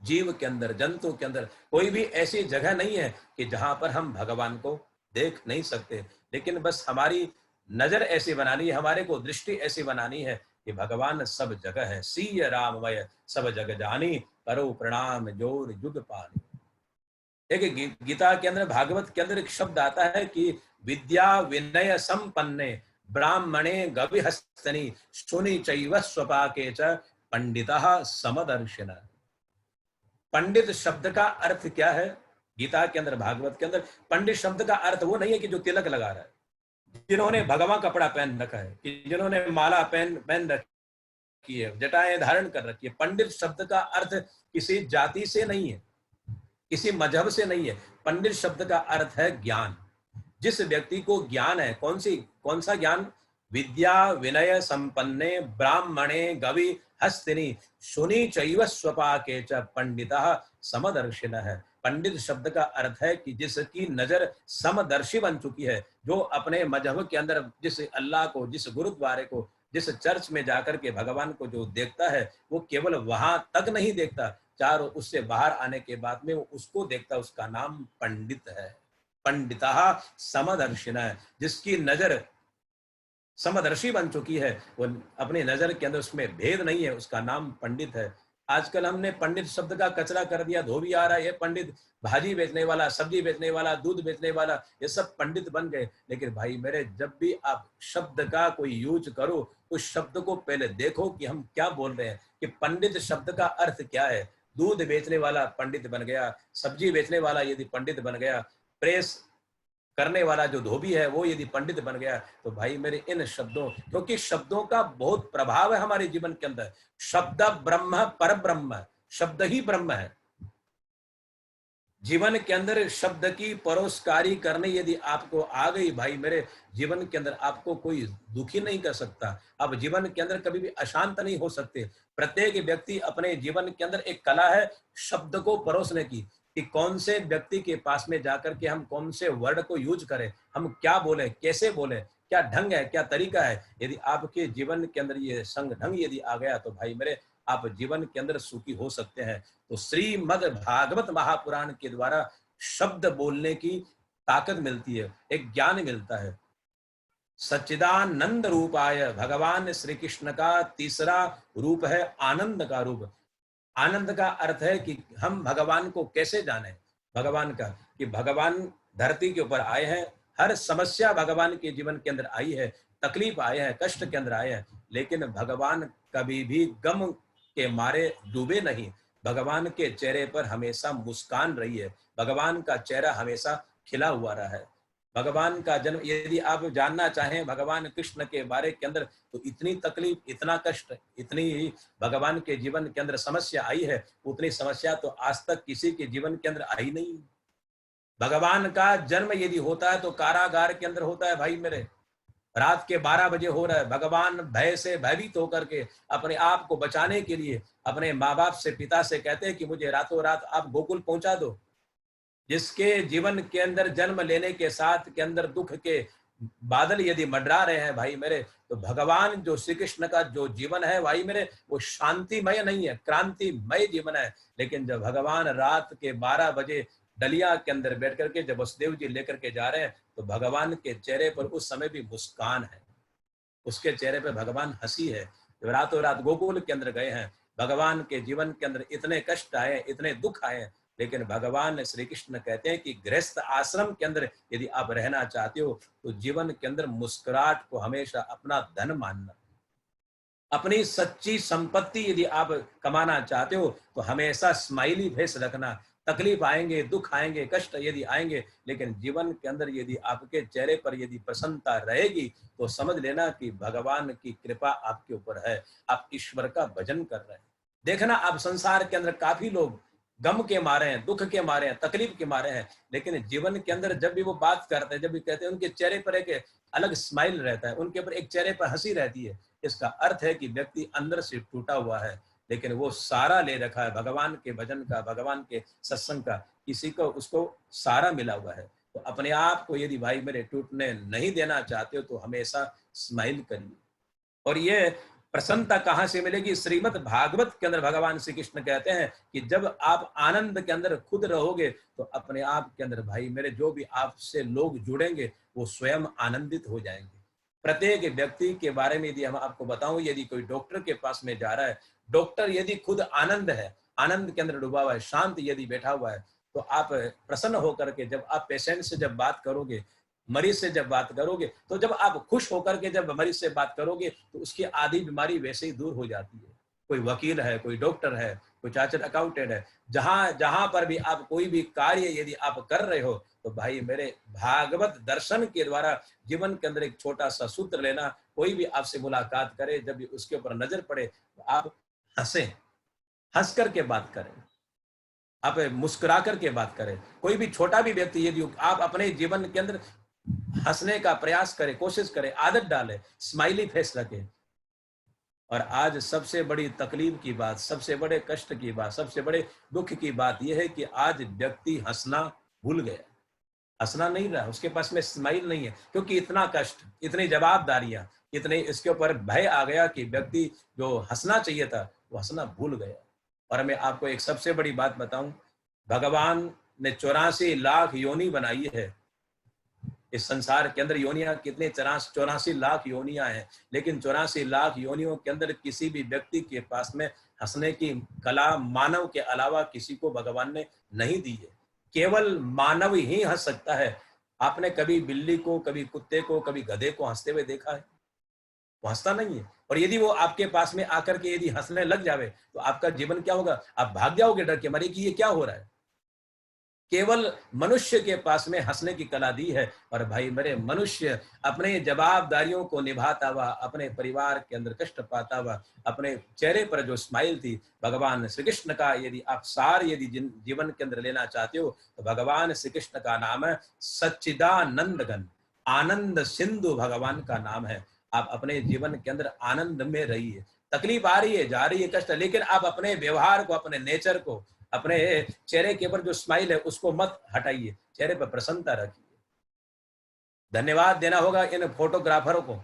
जीव के अंदर, जंतु के अंदर। कोई भी ऐसी जगह नहीं है कि जहां पर हम भगवान को देख नहीं सकते, लेकिन बस हमारी नजर ऐसी बनानी है, हमारे को दृष्टि ऐसी बनानी है कि भगवान सब जगह है। सीय राममय सब जग जानी, करो प्रणाम जोर जुग पानी। एक गीता के अंदर, भागवत के अंदर एक शब्द आता है कि विद्या विनय संपन्ने ब्राह्मणे गविहस्तनि सुनि चैव स्वपाके च पंडितः समदर्शिन। पंडित शब्द का अर्थ क्या है? गीता के अंदर, भागवत के अंदर पंडित शब्द का अर्थ वो नहीं है कि जो तिलक लगा रहा है, जिन्होंने भगवा कपड़ा पहन रखा है, कि जिन्होंने माला पहन रखी है, जटाएं धारण कर रखी है। पंडित शब्द का अर्थ किसी जाति से नहीं है, किसी मजहब से नहीं है। पंडित शब्द का अर्थ है ज्ञान। जिस व्यक्ति को ज्ञान है, कौन सा ज्ञान? विद्या विनय संपन्ने ब्राह्मणे गवि हस्तिनि सुनि चैव स्वपाके च पंडितः समदर्शिन है। पंडित शब्द का अर्थ है कि जिसकी नजर समदर्शी बन चुकी है, जो अपने मजहब के अंदर जिस अल्लाह को, जिस गुरुद्वारे को, जिस चर्च में जाकर के भगवान को जो देखता है, वो केवल वहां तक नहीं देखता, चार उससे बाहर आने के बाद में वो उसको देखता, उसका नाम पंडित है। पंडितः समदर्शिन है, जिसकी नजर समदर्शी बन चुकी है, वो अपनी नजर के अंदर उसमें भेद नहीं है, उसका नाम पंडित है। आजकल हमने पंडित शब्द का कचरा कर दिया, धोबी आ रहा है, ये पंडित, भाजी बेचने वाला, सब्जी बेचने वाला, दूध बेचने वाला, ये सब पंडित बन गए। लेकिन भाई मेरे, जब भी आप शब्द का कोई यूज करो, उस शब्द को पहले देखो कि हम क्या बोल रहे हैं, कि पंडित शब्द का अर्थ क्या है। दूध बेचने वाला पंडित बन गया, सब्जी बेचने वाला यदि पंडित बन गया, प्रेस करने वाला जो धोबी है वो यदि पंडित बन गया, तो भाई मेरे इन शब्दों, क्योंकि शब्दों का बहुत प्रभाव है हमारे जीवन के अंदर। शब्द ब्रह्म पर ब्रह्म, शब्द ही ब्रह्म है। जीवन के अंदर शब्द की परोसकारी करने यदि आपको आ गई, भाई मेरे, जीवन के अंदर आपको कोई दुखी नहीं कर सकता। आप जीवन के अंदर कभी भी अशांत नहीं हो सकते। प्रत्येक व्यक्ति अपने जीवन के अंदर एक कला है शब्द को परोसने की, कि कौन से व्यक्ति के पास में जाकर के हम कौन से वर्ड को यूज करें, हम क्या बोले, कैसे बोले, क्या ढंग है, क्या तरीका है। यदि आपके जीवन के अंदर ये संग ढंग यदि आ गया, तो भाई मेरे, आप जीवन के अंदर सुखी हो सकते हैं। तो श्रीमद् भागवत महापुराण के द्वारा शब्द बोलने की ताकत मिलती है, एक ज्ञान मिलता है। सच्चिदानंद रूपाय, भगवान श्री कृष्ण का तीसरा रूप है आनंद का रूप। आनंद का अर्थ है कि हम भगवान को कैसे जाने। भगवान का, कि भगवान धरती के ऊपर आए हैं, हर समस्या भगवान के जीवन के अंदर आई है, तकलीफ आए हैं, कष्ट के अंदर आए हैं, लेकिन भगवान कभी भी गम के मारे डूबे नहीं। भगवान के चेहरे पर हमेशा मुस्कान रही है, भगवान का चेहरा हमेशा खिला हुआ रहा है। भगवान का जन्म, यदि आप जानना चाहें भगवान कृष्ण के बारे के अंदर, तो इतनी तकलीफ, इतना कष्ट, इतनी ही भगवान के जीवन के अंदर समस्या आई है, उतनी समस्या तो आज तक किसी के जीवन के अंदर आई नहीं। भगवान का जन्म यदि होता है तो कारागार के अंदर होता है। भाई मेरे, रात के 12 बजे हो रहा है, भगवान भय से भयभीत होकर के अपने आप को बचाने के लिए अपने माँ बाप से, पिता से कहते हैं कि मुझे रातों रात आप गोकुल पहुंचा दो। जिसके जीवन के अंदर जन्म लेने के साथ के अंदर दुख के बादल यदि मंडरा रहे हैं भाई मेरे, तो भगवान जो श्री कृष्ण का जो जीवन है भाई मेरे, वो शांतिमय नहीं है, क्रांतिमय जीवन है। लेकिन जब भगवान रात के 12 बजे डलिया के अंदर बैठ करके जब वसुदेव जी लेकर के जा रहे हैं, तो भगवान के चेहरे पर उस समय भी मुस्कान है, उसके चेहरे पे भगवान हंसी है। जब रातों रात गोकुल के अंदर गए हैं, भगवान के जीवन के अंदर इतने कष्ट आए, इतने दुख आए, लेकिन भगवान श्री कृष्ण कहते हैं कि गृहस्थ आश्रम के अंदर यदि आप रहना चाहते हो तो जीवन के अंदर मुस्कुराहट को हमेशा अपना धन मानना, अपनी सच्ची संपत्ति यदि आप कमाना चाहते हो तो हमेशा स्माइली फेस रखना। तकलीफ आएंगे, दुख आएंगे, कष्ट यदि आएंगे, लेकिन जीवन के अंदर यदि आपके चेहरे पर यदि प्रसन्नता रहेगी तो समझ लेना कि भगवान की कृपा आपके ऊपर है, आप ईश्वर का भजन कर रहे हैं। देखना, आप संसार के अंदर काफी लोग गम के मारे हैं, दुख के मारे हैं, तकलीफ के मारे हैं, लेकिन जीवन के अंदर जब भी वो बात करते हैं, जब भी कहते हैं, उनके चेहरे पर एक अलग स्माइल रहता है, उनके ऊपर एक चेहरे पर हंसी रहती है। इसका अर्थ है कि व्यक्ति अंदर से टूटा हुआ है, लेकिन वो सारा ले रखा है भगवान के भजन का, भगवान के सत्संग का, किसी को उसको सारा मिला हुआ है। तो अपने आप को यदि भाई मेरे टूटने नहीं देना चाहते हो तो हमेशा स्माइल करिए। और ये प्रसन्नता कहां से मिलेगी? श्रीमद् भागवत के अंदर भगवान श्री कृष्ण कहते हैं कि जब आप आनंद के अंदर खुद रहोगे तो अपने आप के अंदर भाई मेरे जो भी आपसे लोग जुड़ेंगे वो स्वयं आनंदित हो जाएंगे। प्रत्येक व्यक्ति के बारे में यदि हम आपको बताऊं, यदि कोई डॉक्टर के पास में जा रहा है, डॉक्टर यदि खुद आनंद है, आनंद के अंदर डूबा हुआ है, शांत यदि बैठा हुआ है, तो आप प्रसन्न होकर के जब आप पेशेंट से जब बात करोगे, मरीज से जब बात करोगे, तो जब आप खुश होकर के जब मरीज से बात करोगे तो उसकी आधी बीमारी वैसे ही दूर हो जाती है। कोई वकील है, कोई डॉक्टर है, कोई चार्टर्ड अकाउंटेंट है, जहां जहां पर भी आप कोई भी कार्य यदि आप कर रहे हो तो भाई मेरे भागवत दर्शन के द्वारा जीवन के अंदर एक छोटा सा सूत्र लेना। कोई भी आपसे मुलाकात करे, जब भी उसके ऊपर नजर पड़े तो आप हंसे, हंस करके बात करें, आप मुस्कुरा करके बात करें। कोई भी छोटा भी व्यक्ति यदि आप अपने जीवन के अंदर हंसने का प्रयास करें, कोशिश करें, आदत डालें, स्माइली फेस रखें। और आज सबसे बड़ी तकलीफ की बात, सबसे बड़े कष्ट की बात, सबसे बड़े दुख की बात यह है कि आज व्यक्ति हंसना भूल गया, हंसना नहीं रहा, उसके पास में स्माइल नहीं है, क्योंकि इतना कष्ट, इतनी जवाबदारियां, इतने इसके ऊपर भय आ गया कि व्यक्ति जो हंसना चाहिए था वो हंसना भूल गया। और मैं आपको एक सबसे बड़ी बात बताऊं, भगवान ने 84 लाख योनि बनाई है इस संसार के अंदर। योनियां कितने? 84 लाख योनियां हैं, लेकिन 84 लाख योनियों के अंदर किसी भी व्यक्ति के पास में हंसने की कला मानव के अलावा किसी को भगवान ने नहीं दी है। केवल मानव ही हंस सकता है। आपने कभी बिल्ली को, कभी कुत्ते को, कभी गधे को हंसते हुए देखा है? वो हंसता नहीं है। और यदि वो आपके पास में आकर के यदि हंसने लग जावे तो आपका जीवन क्या होगा? आप भाग जाओगे डर के मारे कि ये क्या हो रहा है। केवल मनुष्य के पास में हंसने की कला दी है। और भाई मेरे, मनुष्य अपने जवाबदारियों को निभाता हुआ, अपने परिवार के अंदर कष्ट पाता हुआ, अपने चेहरे पर जो स्माइल थी, भगवान श्री कृष्ण का यदि आप सार यदि जीवन के अंदर लेना चाहते हो तो भगवान श्री कृष्ण का नाम है सच्चिदानंद घन, आनंद सिंधु भगवान का नाम है। आप अपने जीवन के अंदर आनंद में रहिए। तकलीफ आ रही है, जा रही है, कष्ट, लेकिन आप अपने व्यवहार को, अपने नेचर को, अपने चेहरे के ऊपर जो स्माइल है उसको मत हटाइए, चेहरे पर प्रसन्नता रखिए। धन्यवाद देना होगा इन फोटोग्राफरों को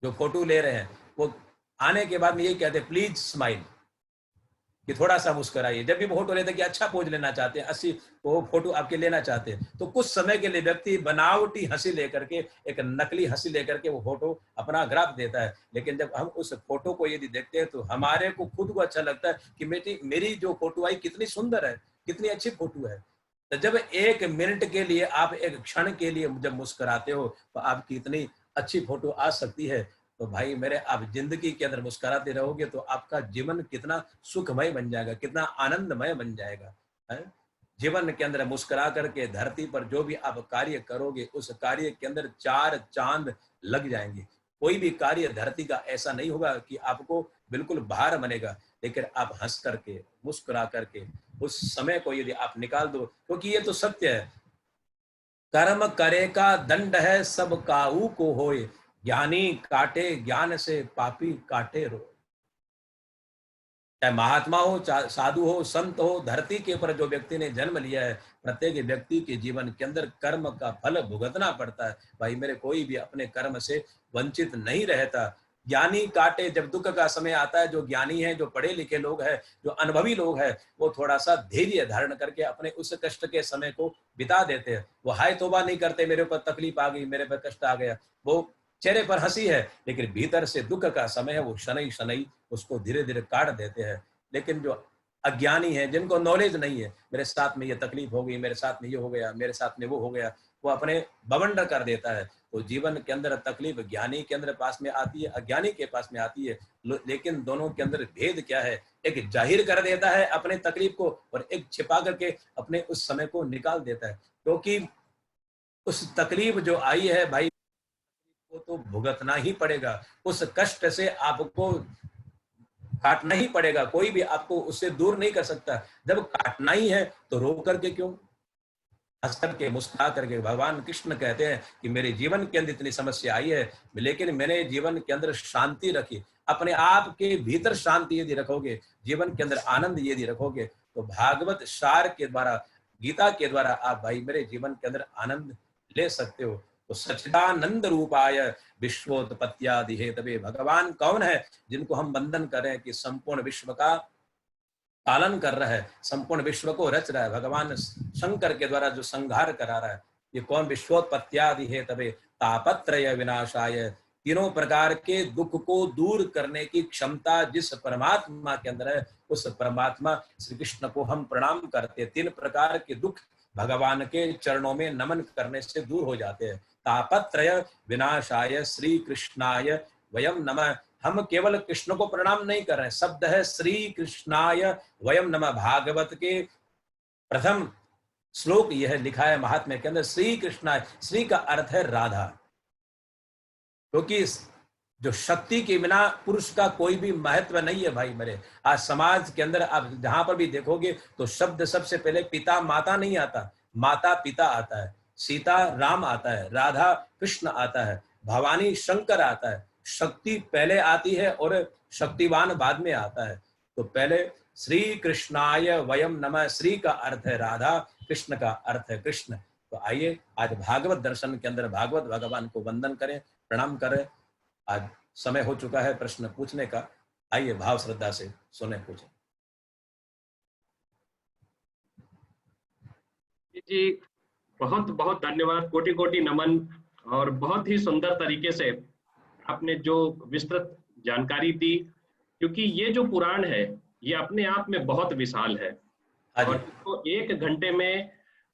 जो फोटो ले रहे हैं। वो आने के बाद में यही कहते हैं प्लीज स्माइल, कि थोड़ा सा मुस्कुराइए। जब भी फोटो लेते हैं कि अच्छा पोज लेना चाहते हैं, अच्छी वो फोटो आपके लेना चाहते हैं, तो कुछ समय के लिए व्यक्ति बनावटी हंसी लेकर के, एक नकली हंसी लेकर के वो फोटो अपना ग्राफ देता है। लेकिन जब हम उस फोटो को यदि देखते हैं तो हमारे को खुद को अच्छा लगता है कि मेरी जो फोटो आई कितनी सुंदर है, कितनी अच्छी फोटो है। तो जब 1 मिनट के लिए, आप एक क्षण के लिए जब मुस्कुराते हो तो आपकी इतनी अच्छी फोटो आ सकती है। तो भाई मेरे, आप जिंदगी के अंदर मुस्कुराते रहोगे तो आपका जीवन कितना सुखमय बन जाएगा, कितना आनंदमय बन जाएगा है? जीवन के अंदर मुस्कुरा करके धरती पर जो भी आप कार्य करोगे उस कार्य के अंदर 4 चांद लग जाएंगे। कोई भी कार्य धरती का ऐसा नहीं होगा कि आपको बिल्कुल भार बनेगा, लेकिन आप हंस करके, मुस्कुरा करके उस समय को यदि आप निकाल दो, क्योंकि ये तो सत्य है, कर्म करे का दंड है सब काऊ को होए, ज्ञानी काटे ज्ञान से पापी काटे रो। चाहे महात्मा हो, चाहे साधु हो, संत हो, धरती के ऊपर जो व्यक्ति ने जन्म लिया है, प्रत्येक व्यक्ति के जीवन के अंदर कर्म का फल भुगतना पड़ता है। भाई मेरे, कोई भी अपने कर्म से वंचित नहीं रहता। ज्ञानी काटे जब दुख का समय आता है, जो ज्ञानी है, जो पढ़े लिखे लोग हैं, जो अनुभवी लोग हैं, वो थोड़ा सा धैर्य धारण करके अपने उस कष्ट के समय को बिता देते हैं। वो हाय तौबा नहीं करते, मेरे ऊपर तकलीफ आ गई, मेरे पर कष्ट आ गया। वो चेहरे पर हंसी है, लेकिन भीतर से दुख का समय है, वो शनै शनै उसको धीरे धीरे काट देते हैं। लेकिन जो अज्ञानी है, जिनको नॉलेज नहीं है, मेरे साथ में ये तकलीफ हो गई, मेरे साथ में ये हो गया, मेरे साथ में वो हो गया, वो अपने बवंडर कर देता है। तो जीवन के अंदर तकलीफ ज्ञानी के अंदर पास में आती है, अज्ञानी के पास में आती है। लेकिन दोनों के अंदर भेद क्या है? एक जाहिर कर देता है अपने तकलीफ को, और एक छिपा करके अपने उस समय को निकाल देता है। क्योंकि उस तकलीफ जो आई है भाई, वो तो भुगतना ही पड़ेगा। उस कष्ट से आपको काटना ही पड़ेगा, कोई भी आपको उससे दूर नहीं कर सकता। जब काटना ही है तो रो करके क्यों, हंस करके, मुस्कुरा करके। भगवान कृष्ण कहते हैं कि मेरे जीवन के अंदर इतनी समस्या आई है, लेकिन मैंने जीवन के अंदर शांति रखी। अपने आप के भीतर शांति यदि रखोगे, जीवन के अंदर आनंद यदि रखोगे, तो भागवत सार के द्वारा, गीता के द्वारा आप भाई मेरे जीवन के अंदर आनंद ले सकते हो। तो सच्चिदानंद रूपाय विश्वोत्पत्त्यादि हेतवे, भगवान कौन है जिनको हम वंदन करें कि संपूर्ण विश्व का पालन कर रहा है, संपूर्ण विश्व को रच रहा है। भगवान शंकर के द्वारा जो संहार करा रहा है, ये कौन? विश्वोत्पत्त्यादि हेतवे तापत्रय विनाशाय, तीनों प्रकार के दुख को दूर करने की क्षमता जिस परमात्मा के अंदर है, उस परमात्मा श्री कृष्ण को हम प्रणाम करते हैं। 3 प्रकार के दुख भगवान के चरणों में नमन करने से दूर हो जाते हैं। तापत्रय विनाशाय श्री कृष्णाय वयम नमः। हम केवल कृष्ण को प्रणाम नहीं कर रहे हैं, शब्द है श्री कृष्णाय वयम नमः। भागवत के प्रथम श्लोक यह लिखा है महात्म्य के अंदर, श्री कृष्णाय। श्री का अर्थ है राधा, क्योंकि जो शक्ति के बिना पुरुष का कोई भी महत्व नहीं है भाई मेरे। आज समाज के अंदर आप जहां पर भी देखोगे तो शब्द सबसे पहले पिता माता नहीं आता, माता पिता आता है, सीता राम आता है, राधा कृष्ण आता है, भवानी शंकर आता है। शक्ति पहले आती है और शक्तिवान बाद में आता है। तो पहले श्री कृष्णाय वयम नमः, श्री का अर्थ है राधा, कृष्ण का अर्थ है कृष्ण। तो आइए आज भागवत दर्शन के अंदर भागवत भगवान को वंदन करें, प्रणाम करें। आज समय हो चुका है प्रश्न पूछने का, आइए भाव श्रद्धा से सुने, पूछें। जी बहुत बहुत धन्यवाद, कोटि कोटि नमन। और बहुत ही सुंदर तरीके से आपने जो विस्तृत जानकारी दी, क्योंकि ये जो पुराण है ये अपने आप में बहुत विशाल है और इसको 1 घंटे में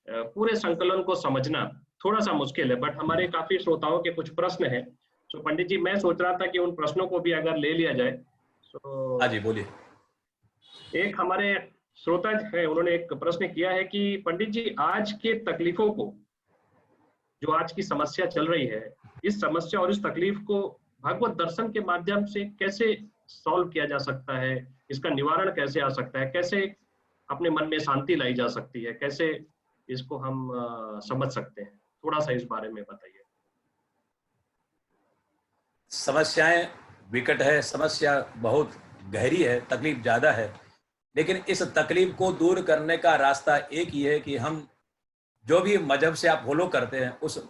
पूरे संकलन को समझना थोड़ा सा मुश्किल है। बट हमारे काफी श्रोताओं के कुछ प्रश्न हैं, तो पंडित जी मैं सोच रहा था कि उन प्रश्नों को भी अगर ले लिया जाए। तो हाँ जी, बोलिए। एक हमारे श्रोता है, उन्होंने एक प्रश्न किया है कि पंडित जी आज के तकलीफों को, जो आज की समस्या चल रही है, इस समस्या और इस तकलीफ को भगवत दर्शन के माध्यम से कैसे सॉल्व किया जा सकता है, इसका निवारण कैसे आ सकता है, कैसे अपने मन में शांति लाई जा सकती है, कैसे इसको हम समझ सकते हैं? थोड़ा सा इस बारे में बताइए। समस्याएं विकट है, समस्या बहुत गहरी है, तकलीफ ज्यादा है, लेकिन इस तकलीफ को दूर करने का रास्ता एक ही है कि हम जो भी मजहब से आप फॉलो करते हैं, उस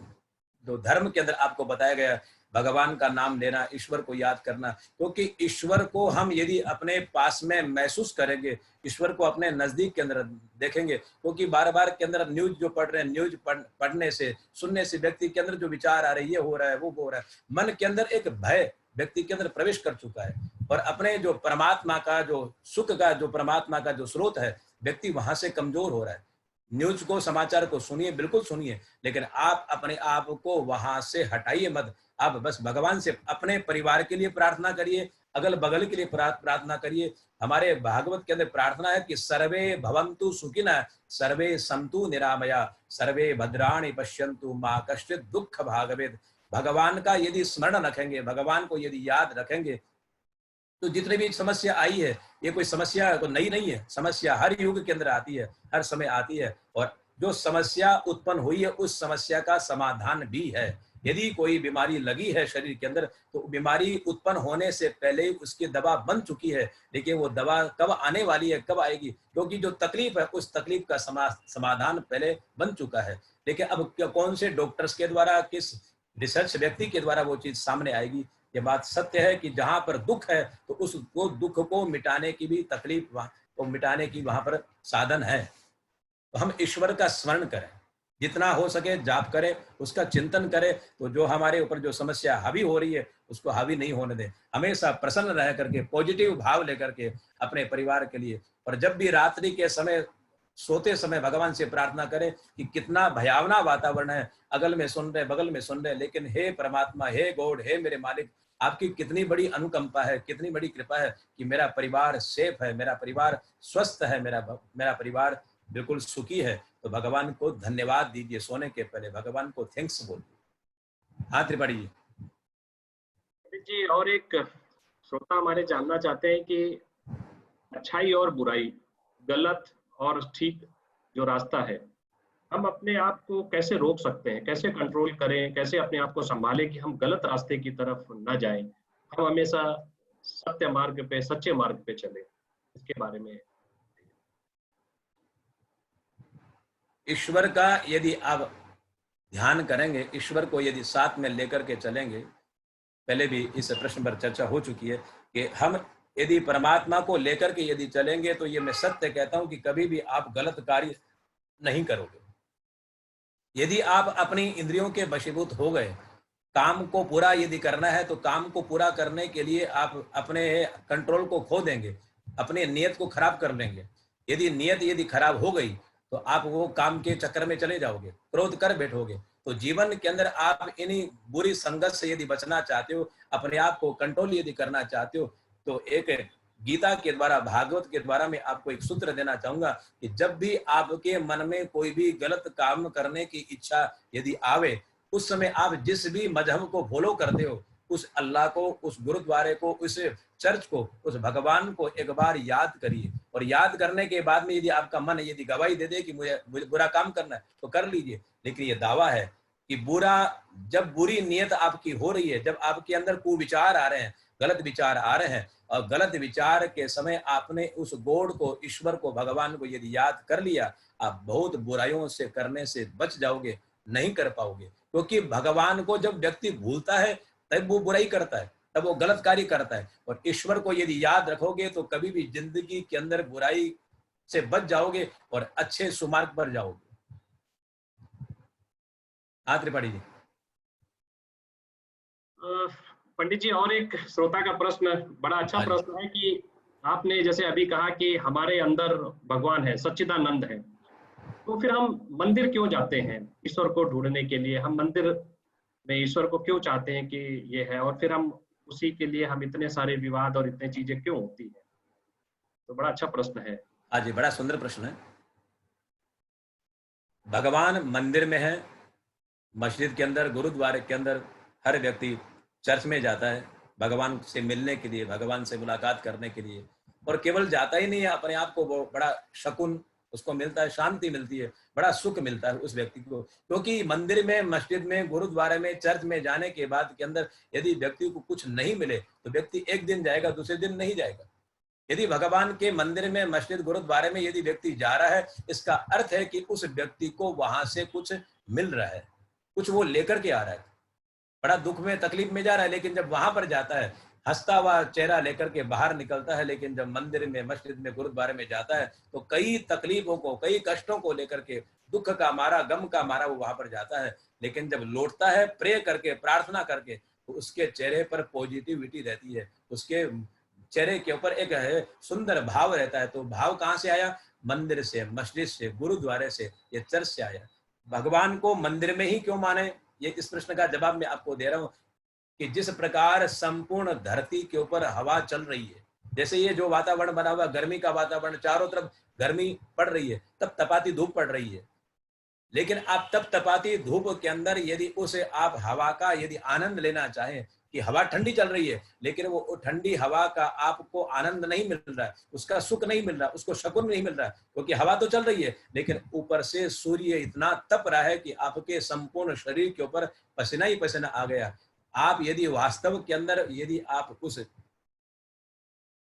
जो धर्म के अंदर आपको बताया गया, भगवान का नाम लेना, ईश्वर को याद करना। क्योंकि ईश्वर को हम यदि अपने पास में महसूस करेंगे, ईश्वर को अपने नजदीक के अंदर देखेंगे, क्योंकि बार बार के अंदर न्यूज जो पढ़ रहे हैं, न्यूज पढ़ने से, सुनने से व्यक्ति के अंदर जो विचार आ रहे हैं, ये हो रहा है, वो हो रहा है, मन के अंदर एक भय व्यक्ति के अंदर प्रवेश कर चुका है। और अपने जो परमात्मा का, जो सुख का, जो परमात्मा का जो स्रोत है, व्यक्ति वहां से कमजोर हो रहा है। न्यूज को, समाचार को सुनिए, बिल्कुल सुनिए, लेकिन आप अपने आप को वहां से हटाइए मत। आप बस भगवान से अपने परिवार के लिए प्रार्थना करिए, अगल बगल के लिए प्रार्थना करिए। हमारे भागवत के अंदर प्रार्थना है कि सर्वे भवन्तु सुखिनः, सर्वे सन्तु निरामया, सर्वे भद्राणि पश्यन्तु मा कश्चित् दुःख भाग्भवेत्। भगवान का यदि स्मरण रखेंगे, भगवान को यदि याद रखेंगे, तो जितनी भी समस्या आई है, ये कोई समस्या तो नई नहीं है। समस्या हर युग के अंदर आती है, हर समय आती है, और जो समस्या उत्पन्न हुई है उस समस्या का समाधान भी है। यदि कोई बीमारी लगी है शरीर के अंदर तो बीमारी उत्पन्न होने से पहले ही उसकी दवा बन चुकी है, लेकिन वो दवा कब आने वाली है, कब आएगी, क्योंकि जो तकलीफ है उस तकलीफ का समाधान पहले बन चुका है। लेकिन अब कौन से डॉक्टर्स के द्वारा, किस रिसर्च व्यक्ति के द्वारा वो चीज सामने आएगी। ये बात सत्य है कि जहां पर दुख है तो उस वो दुख को मिटाने की भी तकलीफ को मिटाने की वहां पर साधन है। तो हम ईश्वर का स्मरण करें, जितना हो सके जाप करें, उसका चिंतन करें, तो जो हमारे ऊपर जो समस्या हावी हो रही है उसको हावी नहीं होने दें। हमेशा प्रसन्न रह करके, पॉजिटिव भाव लेकर के अपने परिवार के लिए, और जब भी रात्रि के समय सोते समय भगवान से प्रार्थना करें कि कितना भयावना वातावरण है, अगल में सुन रहे, बगल में सुन रहे, लेकिन हे परमात्मा, हे गॉड, हे मेरे मालिक, आपकी कितनी बड़ी अनुकंपा है, कितनी बड़ी कृपा है कि मेरा परिवार सेफ है, मेरा परिवार स्वस्थ है, मेरा परिवार बिल्कुल सुखी है। तो भगवान को धन्यवाद दीजिए, सोने के पहले भगवान को थैंक्स बोलिए। हाँ त्रिपाठी जी। जी, और एक श्रोता हमारे जानना चाहते हैं कि अच्छाई और बुराई, गलत और ठीक जो रास्ता है, हम अपने आप को कैसे रोक सकते हैं, कैसे कंट्रोल करें, कैसे अपने आप को संभालें कि हम गलत रास्ते की तरफ न जाएं, हम हमेशा सत्य मार्ग पे, सच्चे मार्ग पे चलें, इसके बारे में। ईश्वर का यदि आप ध्यान करेंगे, ईश्वर को यदि साथ में लेकर के चलेंगे, पहले भी इस प्रश्न पर चर्चा हो चुकी है कि हम यदि परमात्मा को लेकर के यदि चलेंगे तो ये मैं सत्य कहता हूं कि कभी भी आप गलत कार्य नहीं करोगे। यदि आप अपनी इंद्रियों के वशीभूत हो गए, काम को पूरा यदि करना है तो काम को पूरा करने के लिए आप अपने कंट्रोल को खो देंगे, अपने नियत को खराब कर लेंगे। यदि नियत यदि खराब हो गई तो आप वो काम के चक्कर में चले जाओगे, क्रोध कर बैठोगे। तो जीवन के अंदर आप इन्हीं बुरी संगत से यदि बचना चाहते हो, अपने आप को कंट्रोल यदि करना चाहते हो, तो एक गीता के द्वारा, भागवत के द्वारा मैं आपको एक सूत्र देना चाहूंगा कि जब भी आपके मन में कोई भी गलत काम करने की इच्छा यदि आवे, उस समय आप जिस भी मजहब को फॉलो करते हो, उस अल्लाह को, उस गुरुद्वारे को, उस चर्च को, उस भगवान को एक बार याद करिए। और याद करने के बाद में यदि आपका मन यदि गवाही दे दे कि मुझे बुरा काम करना है तो कर लीजिए। लेकिन ये दावा है कि बुरा, जब बुरी नियत आपकी हो रही है, जब आपके अंदर कुविचार आ रहे हैं, गलत विचार आ रहे हैं, और गलत विचार के समय आपने उस गॉड को, ईश्वर को, भगवान को यदि याद कर लिया, आप बहुत बुराइयों से करने से बच जाओगे, नहीं कर पाओगे। क्योंकि भगवान को जब व्यक्ति भूलता है तब वो बुराई करता है, तब वो गलत कार्य करता है। और ईश्वर को यदि याद रखोगे तो कभी भी जिंदगी के अंदर बुराई से बच जाओगे और अच्छे सुमार्ग पर जाओगे। हाँ त्रिपाठी जी। पंडित जी, और एक श्रोता का प्रश्न, बड़ा अच्छा प्रश्न है कि आपने जैसे अभी कहा कि हमारे अंदर भगवान है, सच्चिदानंद है, तो फिर हम मंदिर क्यों जाते हैं ईश्वर को ढूंढने के लिए? हम मंदिर में ईश्वर को क्यों चाहते हैं कि ये है, और फिर हम उसी के लिए हम इतने सारे विवाद और इतनी चीजें क्यों होती है? तो बड़ा अच्छा प्रश्न है। हाँ जी, बड़ा सुंदर प्रश्न है। भगवान मंदिर में है, मस्जिद के अंदर, गुरुद्वारे के अंदर हर व्यक्ति चर्च में जाता है भगवान से मिलने के लिए, भगवान से मुलाकात करने के लिए। और केवल जाता ही नहीं है, अपने आप को वो बड़ा शकुन उसको मिलता है, शांति मिलती है, बड़ा सुख मिलता है उस व्यक्ति को। क्योंकि मंदिर में, मस्जिद में, गुरुद्वारे में, चर्च में जाने के बाद के अंदर यदि व्यक्ति को कुछ नहीं मिले तो व्यक्ति एक दिन जाएगा, दूसरे दिन नहीं जाएगा। यदि भगवान के मंदिर में, मस्जिद, गुरुद्वारे में यदि व्यक्ति जा रहा है, इसका अर्थ है कि उस व्यक्ति को वहां से कुछ मिल रहा है, कुछ वो लेकर के आ रहा है। बड़ा दुख में, तकलीफ में जा रहा है, लेकिन जब वहां पर जाता है, हंसता हुआ चेहरा लेकर के बाहर निकलता है। लेकिन जब मंदिर में, मस्जिद में, गुरुद्वारे में जाता है तो कई तकलीफों को, कई कष्टों को लेकर के, दुख का मारा, गम का मारा वो वहां पर जाता है। लेकिन जब लौटता है प्रे करके, प्रार्थना करके, तो उसके चेहरे पर पॉजिटिविटी रहती है, उसके चेहरे के ऊपर एक सुंदर भाव रहता है। तो भाव कहाँ से आया? मंदिर से, मस्जिद से, गुरुद्वारे से, ये चर्च से आया। भगवान को मंदिर में ही क्यों माने, ये इस प्रश्न का जवाब मैं आपको दे रहा हूं कि जिस प्रकार संपूर्ण धरती के ऊपर हवा चल रही है, जैसे ये जो वातावरण बना हुआ, गर्मी का वातावरण, चारों तरफ गर्मी पड़ रही है, तब तपाती धूप पड़ रही है। लेकिन आप तब तपाती धूप के अंदर यदि उसे आप हवा का यदि आनंद लेना चाहें कि हवा ठंडी चल रही है, लेकिन वो ठंडी हवा का आपको आनंद नहीं मिल रहा है, उसका सुख नहीं मिल रहा, उसको शकुन नहीं मिल रहा, क्योंकि हवा तो चल रही है, लेकिन ऊपर से सूर्य इतना तप रहा है कि आपके संपूर्ण शरीर के ऊपर पसीना ही पसीना आ गया। आप यदि वास्तव के अंदर यदि आप उस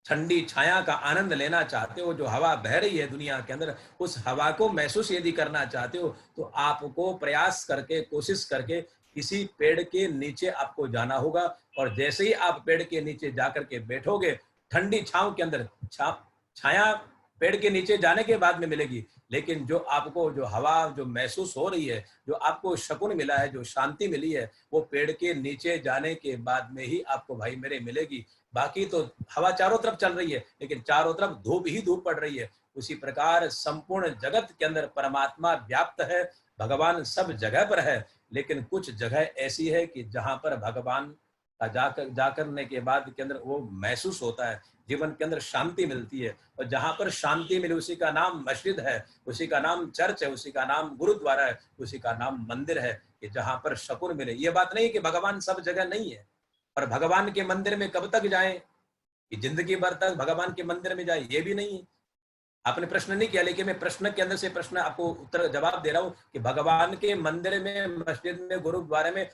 ठंडी छाया का आनंद लेना चाहते हो, जो हवा बह रही है दुनिया के अंदर, उस हवा को महसूस यदि करना चाहते हो, तो आपको प्रयास करके, कोशिश करके किसी पेड़ के नीचे आपको जाना होगा। और जैसे ही आप पेड़ के नीचे जाकर के बैठोगे, ठंडी छांव के अंदर, छाया पेड़ के नीचे जाने के बाद में मिलेगी, लेकिन जो आपको जो हवा जो महसूस हो रही है, जो आपको सुकून मिला है, जो शांति मिली है, वो पेड़ के नीचे जाने के बाद में ही आपको भाई मेरे मिलेगी। बाकी तो हवा चारों तरफ चल रही है, लेकिन चारों तरफ धूप ही धूप पड़ रही है। उसी प्रकार संपूर्ण जगत के अंदर परमात्मा व्याप्त है, भगवान सब जगह पर है, लेकिन कुछ जगह ऐसी है कि जहां पर भगवान का जाकर के बाद के अंदर वो महसूस होता है, जीवन के अंदर शांति मिलती है। और जहां पर शांति मिले उसी का नाम मस्जिद है, उसी का नाम चर्च है, उसी का नाम गुरुद्वारा है, उसी का नाम मंदिर है, कि जहां पर सुकून मिले। ये बात नहीं कि भगवान सब जगह नहीं है, पर भगवान के मंदिर में कब तक जाएं, कि जिंदगी भर तक भगवान के मंदिर में जाए, ये भी नहीं है। आपने प्रश्न नहीं किया, लेकिन मैं प्रश्न के अंदर से प्रश्न आपको उत्तर जवाब दे रहा हूं कि भगवान के मंदिर में, मस्जिद में, गुरुद्वारे में,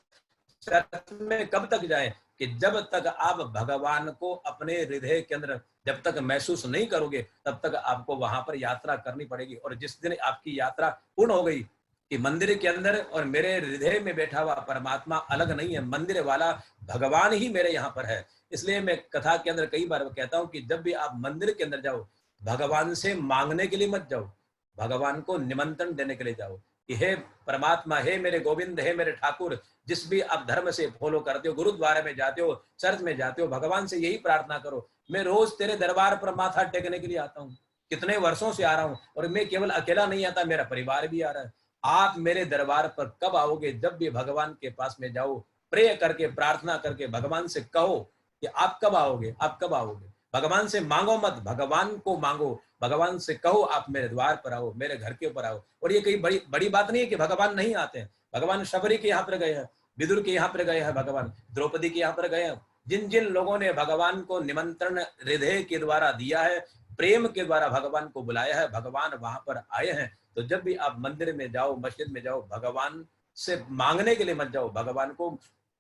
चर्च में कब तक जाएं, कि जब तक आप भगवान को अपने हृदय के अंदर जब तक महसूस नहीं करोगे, तब तक आपको वहां पर यात्रा करनी पड़ेगी। और जिस दिन आपकी यात्रा पूर्ण हो गई कि मंदिर के अंदर और मेरे हृदय में बैठा हुआ परमात्मा अलग नहीं है, मंदिर वाला भगवान ही मेरे यहाँ पर है। इसलिए मैं कथा के अंदर कई बार कहता हूं कि जब भी आप मंदिर के अंदर जाओ, भगवान से मांगने के लिए मत जाओ, भगवान को निमंत्रण देने के लिए जाओ कि हे परमात्मा, हे मेरे गोविंद, हे मेरे ठाकुर, जिस भी आप धर्म से फॉलो करते हो, गुरुद्वारे में जाते हो, चर्च में जाते हो, भगवान से यही प्रार्थना करो, मैं रोज तेरे दरबार पर माथा टेकने के लिए आता हूँ, कितने वर्षों से आ रहा हूँ, और मैं केवल अकेला नहीं आता, मेरा परिवार भी आ रहा है। आप मेरे दरबार पर कब आओगे? जब भी भगवान के पास में जाओ, प्रे करके, प्रार्थना करके भगवान से कहो कि आप कब आओगे, आप कब आओगे। भगवान से मांगो मत, भगवान को मांगो, भगवान से कहो आप मेरे द्वार पर आओ, मेरे घर के ऊपर आओ। और ये कई बड़ी बड़ी बात नहीं है कि भगवान नहीं आते हैं, भगवान शबरी के यहाँ पर गए हैं, विदुर के यहाँ पर गए हैं, भगवान द्रौपदी के यहाँ पर गए हैं। जिन जिन लोगों ने भगवान को निमंत्रण हृदय के द्वारा दिया है, प्रेम के द्वारा भगवान को बुलाया है, भगवान वहां पर आए हैं। तो जब भी आप मंदिर में जाओ, मस्जिद में जाओ, भगवान से मांगने के लिए मत जाओ, भगवान को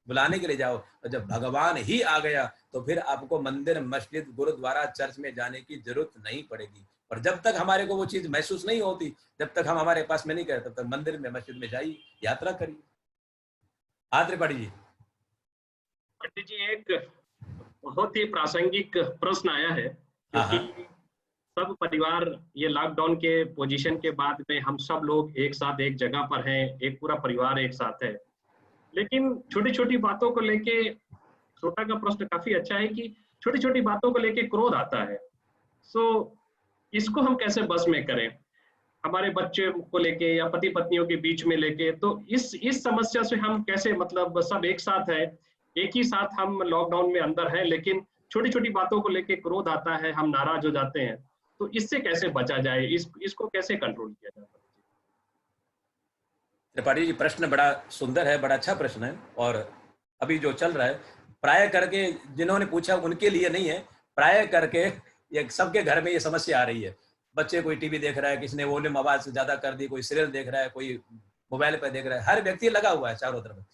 बुलाने के लिए जाओ। और जब भगवान ही आ गया, तो फिर आपको मंदिर, मस्जिद, गुरुद्वारा, चर्च में जाने की जरूरत नहीं पड़ेगी। और जब तक हमारे को वो चीज महसूस नहीं होती, जब तक हम हमारे पास में नहीं गए, तब तक मंदिर में, मस्जिद में जाइए, यात्रा करिए। हाँ त्रिपाठी जी। पंडित जी, एक बहुत ही प्रासंगिक प्रश्न आया है, क्योंकि सब परिवार ये लॉकडाउन के पोजीशन के बाद में हम सब लोग एक साथ एक जगह पर हैं, एक पूरा परिवार एक साथ है, लेकिन छोटी छोटी बातों को लेके, श्रोता का प्रश्न काफी अच्छा है कि छोटी छोटी बातों को लेके क्रोध आता है। सो इसको हम कैसे बस में करें, हमारे बच्चे को लेके या पति पत्नियों के बीच में लेके, तो इस समस्या से हम कैसे, मतलब सब एक साथ है, एक ही साथ हम लॉकडाउन में अंदर हैं, लेकिन छोटी छोटी बातों को लेके क्रोध आता है, हम नाराज हो जाते हैं, तो इससे कैसे बचा जाए, इसको कैसे कंट्रोल किया जाए? त्रिपाठी जी, प्रश्न बड़ा सुंदर है, बड़ा अच्छा प्रश्न है। और अभी जो चल रहा है, प्राय करके जिन्होंने पूछा उनके लिए नहीं है, प्राय करके ये सबके घर में ये समस्या आ रही है। बच्चे कोई टीवी देख रहा है, किसी ने वॉल्यूम आवाज ज्यादा कर दी, कोई सीरियल देख रहा है, कोई मोबाइल पर देख रहा है, हर व्यक्ति लगा हुआ है चारों तरफ।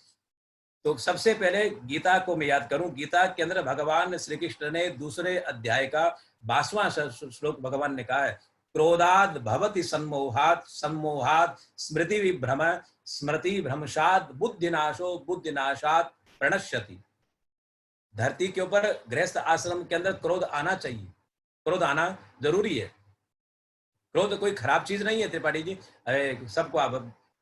तो सबसे पहले गीता को मैं याद करूं, गीता के अंदर भगवान श्री कृष्ण ने दूसरे अध्याय का 22वां श्लोक भगवान ने कहा है, क्रोधाद भवति सम्मोहात, सम्मोहात स्मृति विभ्रम, स्मृति भ्रंशात बुद्धिनाशो, बुद्धिनाशात प्रणश्यति। धरती के ऊपर गृहस्थ आश्रम के अंदर क्रोध आना चाहिए, क्रोध आना जरूरी है। क्रोध कोई खराब चीज नहीं है त्रिपाठी जी, सबको आप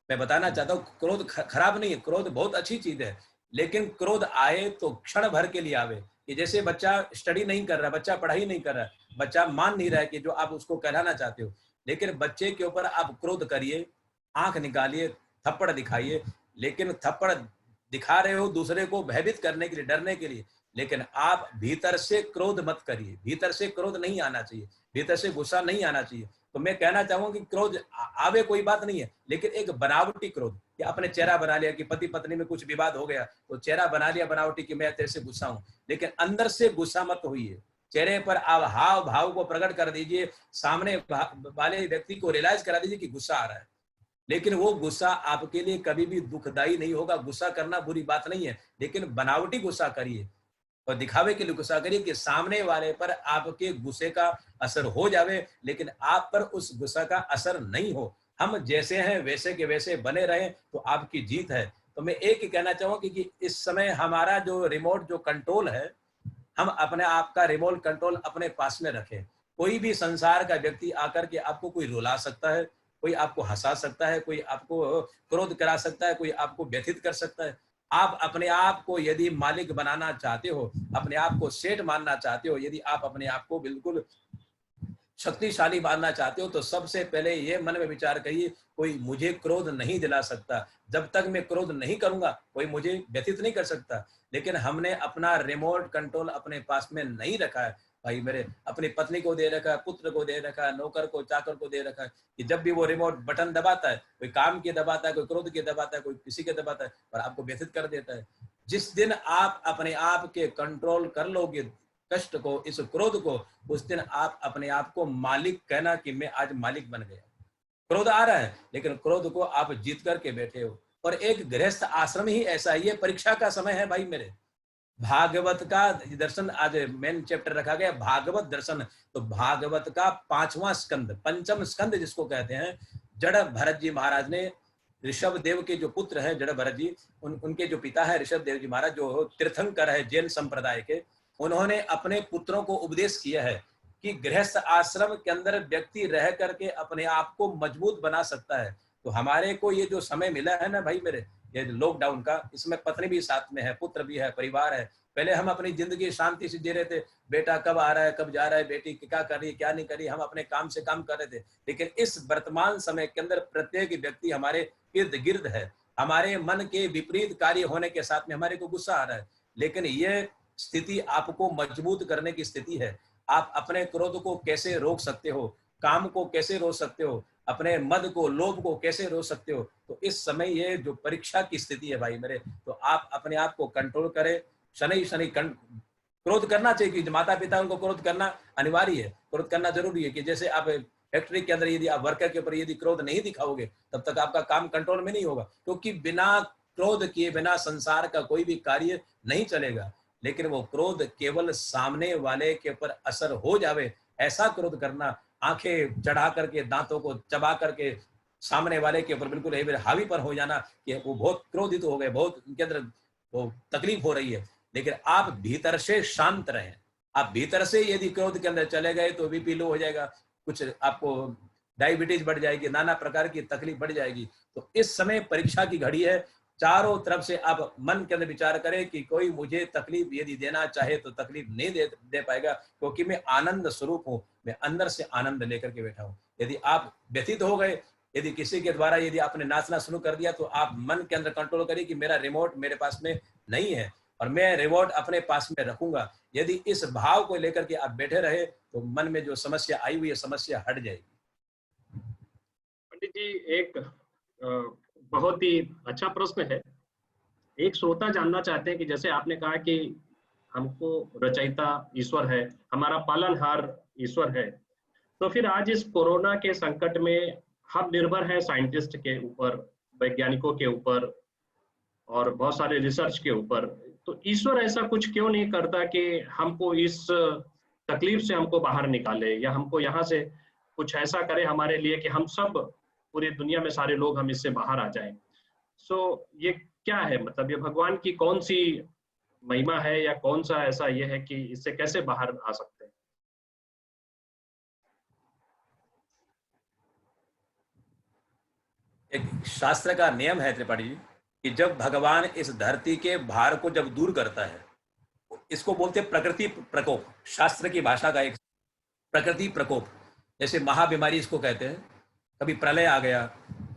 मैं बताना चाहता हूँ, क्रोध खराब नहीं है, क्रोध बहुत अच्छी चीज है। लेकिन क्रोध आए तो क्षण भर के लिए आवे। कि जैसे बच्चा स्टडी नहीं कर रहा, बच्चा पढ़ाई नहीं कर रहा, बच्चा मान नहीं रहा है कि जो आप उसको कहलाना चाहते हो, लेकिन बच्चे के ऊपर आप क्रोध करिए, आंख निकालिए, थप्पड़ दिखाइए, लेकिन थप्पड़ दिखा रहे हो दूसरे को भयभीत करने के लिए, डरने के लिए, लेकिन आप भीतर से क्रोध मत करिए, भीतर से क्रोध नहीं आना चाहिए, भीतर से गुस्सा नहीं आना चाहिए। तो मैं कहना चाहूंगा कि क्रोध आवे कोई बात नहीं है, लेकिन एक बनावटी क्रोध, कि आपने चेहरा बना लिया कि पति पत्नी में कुछ विवाद हो गया तो चेहरा बना लिया बनावटी कि मैं तेरे से गुस्सा हूं, लेकिन अंदर से गुस्सा मत होइए। चेहरे पर आप हाव भाव को प्रकट कर दीजिए, सामने वाले व्यक्ति को रियलाइज करा दीजिए कि गुस्सा आ रहा है, लेकिन वो गुस्सा आपके लिए कभी भी दुखदायी नहीं होगा। गुस्सा करना बुरी बात नहीं है, लेकिन बनावटी गुस्सा करिए और दिखावे के लिए गुस्सा करिए कि सामने वाले पर आपके गुस्से का असर हो जावे, लेकिन आप पर उस गुस्सा का असर नहीं हो। हम जैसे हैं वैसे के वैसे बने रहें तो आपकी जीत है। तो मैं एक ही कहना चाहूंगा कि इस समय हमारा जो रिमोट जो कंट्रोल है, हम अपने आप का रिमोट कंट्रोल अपने पास में रखें। कोई भी संसार का व्यक्ति आकर के आपको कोई रुला सकता है, कोई आपको हंसा सकता है, कोई आपको क्रोध करा सकता है, कोई आपको व्यथित कर सकता है। आप अपने आप को यदि मालिक बनाना चाहते हो, अपने आप को सेठ मानना चाहते हो, यदि आप अपने आप को बिल्कुल शक्तिशाली मानना चाहते हो, तो सबसे पहले ये मन में विचार करिए, कोई मुझे क्रोध नहीं दिला सकता। जब तक मैं क्रोध नहीं करूंगा कोई मुझे व्यथित नहीं कर सकता। लेकिन हमने अपना रिमोट कंट्रोल अपने पास में नहीं रखा है भाई मेरे, अपनी पत्नी को दे रखा है, पुत्र को दे रखा है, नौकर को चाकर को दे रखा है, कि जब भी वो रिमोट बटन दबाता है, कोई काम के दबाता है, कोई क्रोध के दबाता है, कोई किसी के दबाता है, और आपको व्यथित कर देता है। जिस दिन आप अपने आप के कंट्रोल कर लोगे कष्ट को, इस क्रोध को, उस दिन आप अपने आप को मालिक कहना कि मैं आज मालिक बन गया। क्रोध आ रहा है लेकिन क्रोध को आप जीत करके बैठे हो। और एक गृहस्थ आश्रम ही ऐसा, ये परीक्षा का समय है भाई मेरे। भागवत का दर्शन आज मेन चैप्टर रखा गया, भागवत दर्शन। तो भागवत का 5वां स्कंद, पंचम स्कंद जिसको कहते हैं, जड़ भरत जी महाराज ने ऋषभ देव के जो पुत्र हैं जड़ भरत जी, उनके जो पिता है ऋषभ देव जी महाराज, जो तीर्थंकर है जैन संप्रदाय के, उन्होंने अपने पुत्रों को उपदेश किया है कि गृहस्थ आश्रम के अंदर व्यक्ति रह करके अपने आप को मजबूत बना सकता है। तो हमारे को ये जो समय मिला है ना भाई मेरे, ये लॉकडाउन का, इसमें पत्नी भी साथ में है, पुत्र भी है, परिवार है। पहले हम अपनी जिंदगी शांति से जी रहे थे, बेटा कब आ रहा है, कब जा रहा है, बेटी क्या कर रही है, क्या नहीं कर रही, हम अपने काम से काम कर रहे थे। लेकिन इस वर्तमान समय के अंदर प्रत्येक व्यक्ति हमारे इर्द गिर्द है, हमारे मन के विपरीत कार्य होने के साथ में हमारे को गुस्सा आ रहा है। लेकिन ये स्थिति आपको मजबूत करने की स्थिति है। आप अपने क्रोध को कैसे रोक सकते हो, काम को कैसे रोक सकते हो, अपने मद को, लोभ को कैसे रोक सकते हो। तो इस समय ये जो परीक्षा की स्थिति है भाई मेरे, तो आप अपने आप को कंट्रोल करें। शनि शनि क्रोध करना चाहिए कि माता पिता उनको क्रोध करना अनिवार्य है, क्रोध करना जरूरी है। कि जैसे आप फैक्ट्री के अंदर यदि आप वर्कर के ऊपर यदि क्रोध नहीं दिखाओगे तब तक आपका काम कंट्रोल में नहीं होगा, क्योंकि बिना क्रोध किए बिना संसार का कोई भी कार्य नहीं चलेगा। लेकिन वो क्रोध केवल सामने वाले के ऊपर असर हो जावे, ऐसा क्रोध करना, आंखें चढ़ा करके, दांतों को चबा करके सामने वाले के ऊपर बिल्कुल हावी पर हो जाना कि वो बहुत क्रोधित हो गए, बहुत उनके अंदर वो तकलीफ हो रही है। लेकिन आप भीतर से शांत रहें। आप भीतर से यदि क्रोध के अंदर चले गए तो बीपी लो हो जाएगा, कुछ आपको डायबिटीज बढ़ जाएगी, नाना प्रकार की तकलीफ बढ़ जाएगी। तो इस समय परीक्षा की घड़ी है। चारों तरफ से आप मन के अंदर विचार करें कि कोई मुझे तकलीफ यदि देना चाहे तो तकलीफ नहीं दे पाएगा, क्योंकि मैं आनंद स्वरूप हूँ, मैं अंदर से आनंद लेकर के बैठा हूँ। यदि आप व्यथित हो गए, यदि किसी के द्वारा यदि आपने नाचना शुरू कर दिया, तो आप मन के अंदर कंट्रोल करिए कि मेरा रिमोट मेरे पास में नहीं है और मैं रिमोट अपने पास में रखूंगा। यदि इस भाव को लेकर के आप बैठे रहे तो मन में जो समस्या आई हुई है समस्या हट जाएगी। पंडित जी, एक बहुत ही अच्छा प्रश्न है। एक श्रोता जानना चाहते हैं कि जैसे आपने कहा कि हमको रचयिता ईश्वर है, हमारा पालनहार ईश्वर है, तो फिर आज इस कोरोना के संकट में हम निर्भर हैं साइंटिस्ट के ऊपर, वैज्ञानिकों के ऊपर और बहुत सारे रिसर्च के ऊपर। तो ईश्वर ऐसा कुछ क्यों नहीं करता कि हमको इस तकलीफ से हमको बाहर निकाले, या हमको यहाँ से कुछ ऐसा करे हमारे लिए कि हम सब, पूरी दुनिया में सारे लोग हम इससे बाहर आ जाएं। सो ये क्या है, मतलब ये भगवान की कौन सी महिमा है, या कौन सा ऐसा ये है कि इससे कैसे बाहर आ सकते हैं? एक शास्त्र का नियम है त्रिपाठी जी कि जब भगवान इस धरती के भार को जब दूर करता है, इसको बोलते हैं प्रकृति प्रकोप, शास्त्र की भाषा का एक प्रकृति प्रकोप। जैसे महाबीमारी इसको कहते हैं, कभी प्रलय आ गया,